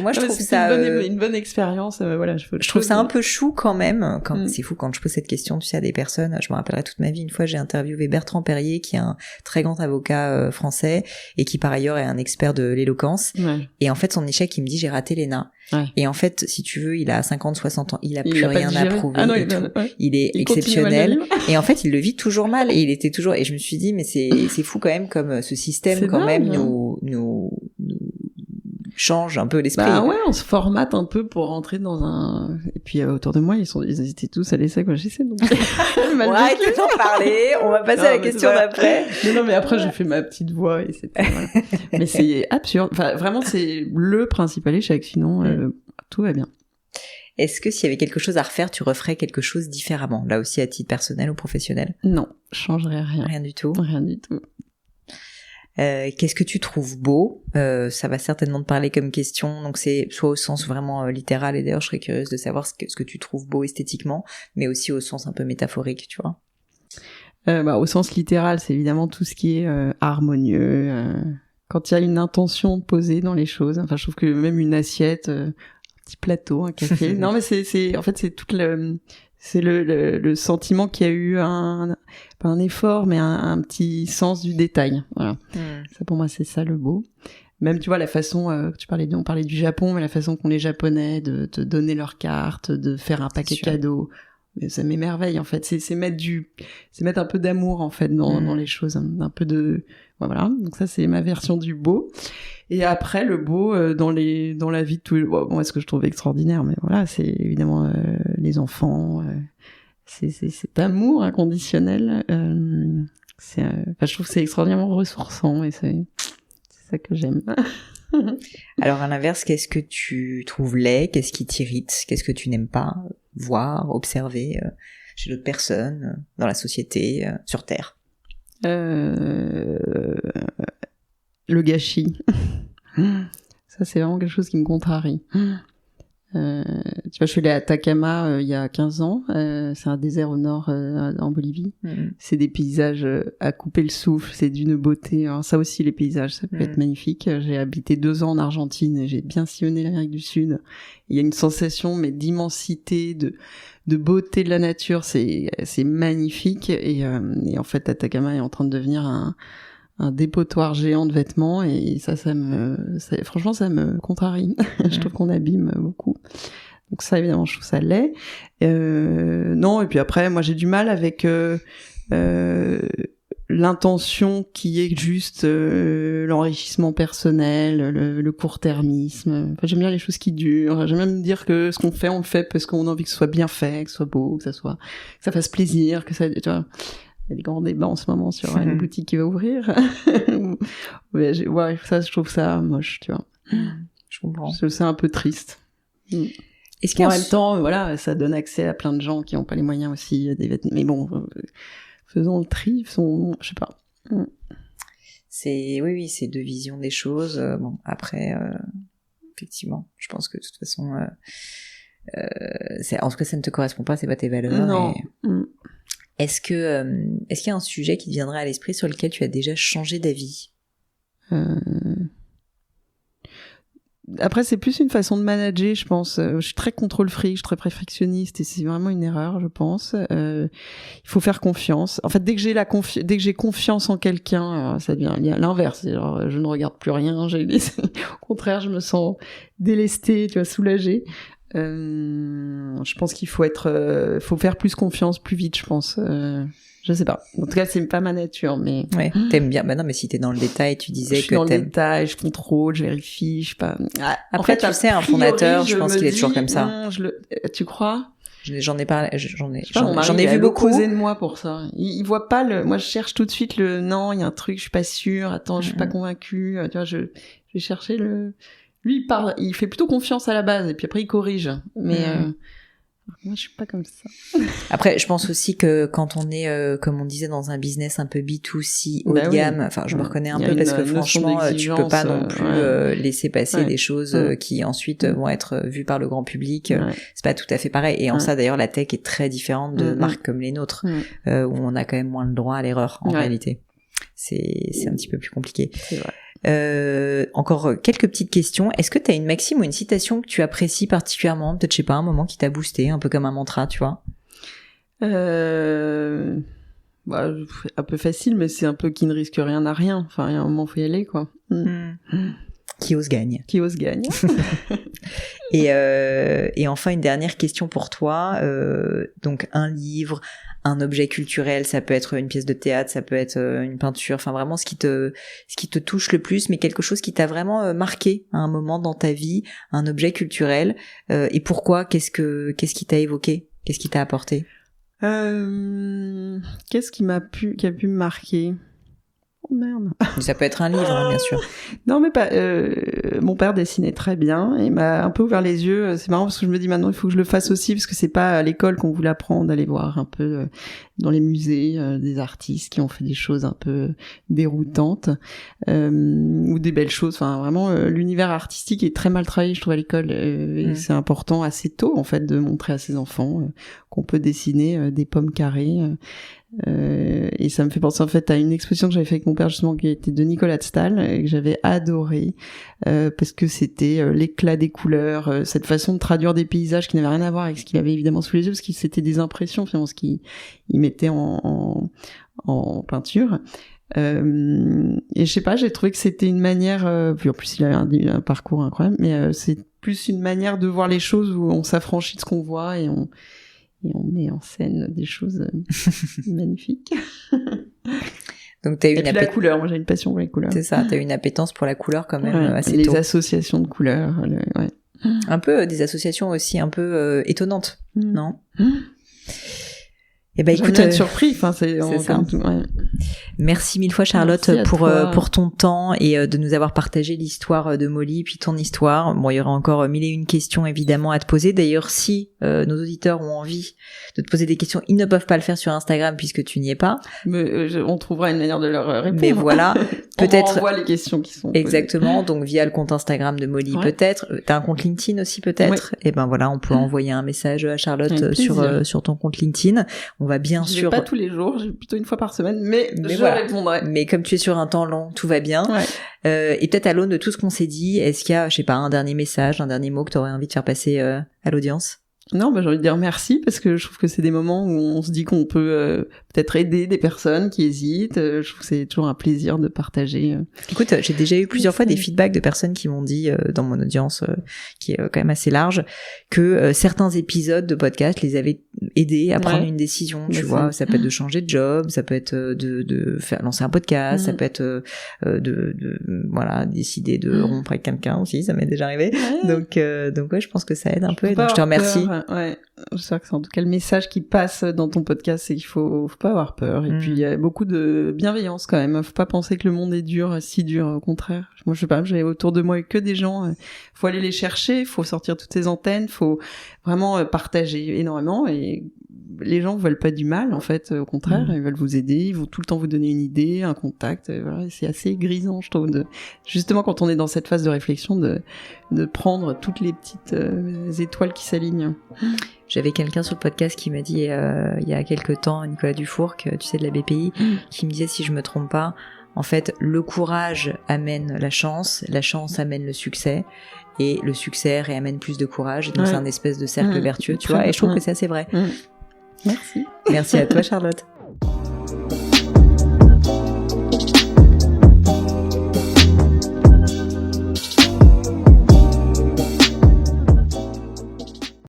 moi, je trouve ça... une bonne expérience, voilà. Je trouve ça un peu chou quand même. C'est fou quand je pose cette question, tu sais, à des personnes. Je me rappellerai toute ma vie. Une fois, j'ai interviewé Bertrand Perrier, qui est un très grand avocat français et qui, par ailleurs, est un expert de l'éloquence. Ouais. Et en fait, son échec, il me dit, j'ai raté l'ENA. Ouais. Et en fait, si tu veux, il a 50, 60 ans, il a plus rien à prouver. Ah non, il est exceptionnel. Et en fait, il le vit toujours mal. Et il était toujours, et je me suis dit, mais c'est fou quand même comme ce système, quand même, nous change un peu l'esprit. Bah ouais, on se formate un peu pour rentrer dans un... Et puis autour de moi, ils étaient tous à l'ESSEC, moi j'essaie, donc... Ouais, tu peux en parler, on va passer à la question d'après. Non, mais après j'ai fait ma petite voix et c'était... Voilà. Mais c'est absurde, enfin vraiment c'est le principal échec, sinon tout va bien. Est-ce que s'il y avait quelque chose à refaire, tu referais quelque chose différemment, là aussi à titre personnel ou professionnel? Non, je changerais rien. Rien du tout? Rien du tout. Qu'est-ce que tu trouves beau? Ça va certainement te parler comme question, donc c'est soit au sens vraiment littéral, et d'ailleurs je serais curieuse de savoir ce que tu trouves beau esthétiquement, mais aussi au sens un peu métaphorique, tu vois. Au sens littéral, c'est évidemment tout ce qui est harmonieux, quand il y a une intention posée dans les choses. Enfin, je trouve que même une assiette, un petit plateau, un café. Non, mais c'est en fait c'est toute c'est le sentiment qu'il y a eu pas un effort, mais un petit sens du détail. Voilà. Ça, pour moi, c'est ça le beau. Même, tu vois, la façon on parlait du Japon, mais la façon qu'ont les Japonais de te donner leurs cartes, de faire un paquet cadeau. Mais ça m'émerveille, en fait. C'est mettre un peu d'amour, en fait, dans les choses. Un peu de, voilà. Donc ça, c'est ma version du beau. Et après, le beau, dans la vie de tous les jours. Moi, ce que je trouve extraordinaire, mais voilà, c'est évidemment, les enfants, c'est cet amour inconditionnel. Je trouve que c'est extraordinairement ressourçant et c'est ça que j'aime. Alors, à l'inverse, qu'est-ce que tu trouves laid? Qu'est-ce qui t'irrite? Qu'est-ce que tu n'aimes pas voir, observer chez d'autres personnes, dans la société, sur Terre? Le gâchis. Ça, c'est vraiment quelque chose qui me contrarie. Tu vois, je suis allée à Atacama il y a 15 ans. C'est un désert au nord, en Bolivie. C'est des paysages à couper le souffle. C'est d'une beauté. Alors, ça aussi, les paysages, ça peut être magnifique. J'ai habité 2 ans en Argentine et j'ai bien sillonné l'Amérique du Sud. Il y a une sensation, mais d'immensité, de beauté de la nature. C'est magnifique. Et en fait, Atacama est en train de devenir un dépotoir géant de vêtements, et franchement ça me contrarie. Je trouve qu'on abîme beaucoup, donc ça évidemment je trouve ça laid. Non, et puis après moi j'ai du mal avec l'intention qui est juste l'enrichissement personnel, le court-termisme. Enfin, j'aime bien les choses qui durent. J'aime bien me dire que ce qu'on fait, on le fait parce qu'on a envie que ce soit bien fait, que ce soit beau, que ça fasse plaisir, que ça, tu vois. Il y a des grands débats en ce moment sur une boutique qui va ouvrir. Ouais, ça, je trouve ça moche, tu vois. Je comprends. Je trouve ça un peu triste. Est-ce qu'en même temps, voilà, ça donne accès à plein de gens qui n'ont pas les moyens aussi des vêtements. Mais bon, faisons le tri, je sais pas. Oui, c'est 2 visions des choses. Bon, après, effectivement, je pense que de toute façon, en tout cas, ça ne te correspond pas, c'est pas tes valeurs. Non. Est-ce qu'il y a un sujet qui te viendrait à l'esprit sur lequel tu as déjà changé d'avis? Après, c'est plus une façon de manager, je pense. Je suis très contrôle-fric, je suis très perfectionniste, et c'est vraiment une erreur, je pense. Il faut faire confiance. En fait, dès que j'ai confiance en quelqu'un, ça devient l'inverse. Alors, je ne regarde plus rien. Au contraire, je me sens délestée, tu vois, soulagée. Je pense qu'il faut faire plus confiance plus vite, je pense. Je sais pas. En tout cas, c'est pas ma nature, mais. Ouais. T'aimes bien. Bah non, mais si t'es dans le détail, tu disais que je suis dans le détail, je contrôle, je vérifie, je sais pas. Après, en fait, tu sais, un fondateur, je pense qu'il est toujours comme ça. Non, tu crois? J'en ai parlé, j'en ai vu beaucoup. Il de moi pour ça. Il voit pas moi, je cherche tout de suite non, il y a un truc, je suis pas sûre, attends, je suis pas convaincue, tu vois, je vais chercher lui, il fait plutôt confiance à la base, et puis après, il corrige. Mais, moi, je suis pas comme ça. Après, je pense aussi que quand on est, comme on disait, dans un business un peu B2C haut de gamme, enfin, je me reconnais un peu parce que franchement, tu peux pas non plus laisser passer des choses qui ensuite vont être vues par le grand public. C'est pas tout à fait pareil. Et en ça, d'ailleurs, la tech est très différente de marques comme les nôtres, où on a quand même moins le droit à l'erreur, en réalité. C'est un petit peu plus compliqué. C'est vrai. Encore quelques petites questions. Est-ce que tu as une maxime ou une citation que tu apprécies particulièrement? Peut-être, je sais pas, un moment qui t'a boosté, un peu comme un mantra, tu vois? Un peu facile, mais c'est un peu qui ne risque rien n'a rien. Enfin, il y a un moment, faut y aller, quoi. Qui ose gagne. Qui ose gagne. Et enfin, une dernière question pour toi. Donc, un livre, un objet culturel, ça peut être une pièce de théâtre, ça peut être une peinture, enfin vraiment ce qui te touche le plus, mais quelque chose qui t'a vraiment marqué à un moment dans ta vie, un objet culturel, et pourquoi? Qu'est-ce qui t'a évoqué? Qu'est-ce qui t'a apporté? Qu'est-ce qui a pu me marquer? Oh merde. Ça peut être un livre, hein, bien sûr. Non, mais pas. Mon père dessinait très bien et m'a un peu ouvert les yeux. C'est marrant parce que je me dis maintenant il faut que je le fasse aussi, parce que c'est pas à l'école qu'on voulait apprendre, d'aller voir un peu dans les musées des artistes qui ont fait des choses un peu déroutantes ou des belles choses. Enfin, vraiment, l'univers artistique est très mal travaillé, je trouve, à l'école. Et c'est important assez tôt, en fait, de montrer à ses enfants qu'on peut dessiner des pommes carrées. Et ça me fait penser en fait à une exposition que j'avais fait avec mon père, justement, qui était de Nicolas de Staël, et que j'avais adoré parce que c'était l'éclat des couleurs, cette façon de traduire des paysages qui n'avaient rien à voir avec ce qu'il avait évidemment sous les yeux, parce que c'était des impressions finalement, ce qu'il mettait en peinture. Et je sais pas, j'ai trouvé que c'était une manière, puis en plus il a un parcours incroyable, mais c'est plus une manière de voir les choses où on s'affranchit de ce qu'on voit et on met en scène des choses magnifiques. Donc t'as eu la couleur, moi j'ai une passion pour les couleurs. C'est ça, t'as eu une appétence pour la couleur quand même assez tôt. Les associations de couleurs, un peu des associations aussi un peu étonnantes, non? Eh ben écoute, être surpris. Enfin, c'est ça. Ouais. Merci mille fois Charlotte pour ton temps et de nous avoir partagé l'histoire de Molly puis ton histoire. Bon, il y aura encore 1001 questions évidemment à te poser. D'ailleurs, si nos auditeurs ont envie de te poser des questions, ils ne peuvent pas le faire sur Instagram puisque tu n'y es pas. Mais on trouvera une manière de leur répondre. Mais voilà, peut-être. On envoie les questions qui sont exactement. Donc via le compte Instagram de Molly, peut-être. T'as un compte LinkedIn aussi peut-être. Oui. Et ben voilà, on peut envoyer un message à Charlotte sur ton compte LinkedIn. On va bien sûr. Pas tous les jours, plutôt une fois par semaine, mais je répondrai. Mais comme tu es sur un temps long, tout va bien. Ouais. Et peut-être à l'aune de tout ce qu'on s'est dit, est-ce qu'il y a, je sais pas, un dernier message, un dernier mot que tu aurais envie de faire passer à l'audience? Non, j'ai envie de dire merci parce que je trouve que c'est des moments où on se dit qu'on peut peut-être aider des personnes qui hésitent. Je trouve que c'est toujours un plaisir de partager. Écoute, j'ai déjà eu plusieurs fois des feedbacks de personnes qui m'ont dit dans mon audience qui est quand même assez large que certains épisodes de podcast les avaient aidés à prendre une décision. Tu vois, ça peut être de changer de job, ça peut être de faire lancer un podcast, ça peut être voilà, décider de rompre avec quelqu'un aussi, ça m'est déjà arrivé. Donc ouais, je pense que ça aide un peu. Et donc je te remercie. Ouais, j'espère que c'est en tout cas le message qui passe dans ton podcast, c'est qu'il faut pas avoir peur. Et puis il y a beaucoup de bienveillance quand même. Faut pas penser que le monde est dur, si dur, au contraire. Moi, je sais pas, j'avais autour de moi que des gens. Faut aller les chercher, faut sortir toutes ces antennes, faut vraiment partager énormément. Et les gens veulent pas du mal, en fait. Au contraire, ils veulent vous aider, ils vont tout le temps vous donner une idée, un contact. Voilà, c'est assez grisant, je trouve, justement quand on est dans cette phase de réflexion, de prendre toutes les petites étoiles qui s'alignent. J'avais quelqu'un sur le podcast qui m'a dit il y a quelques temps, Nicolas Dufour, tu sais, de la BPI, qui me disait, si je me trompe pas, en fait, le courage amène la chance amène le succès, et le succès réamène plus de courage, et donc c'est un espèce de cercle vertueux, tu vois, et je trouve que c'est assez vrai. Merci. Merci à toi, Charlotte.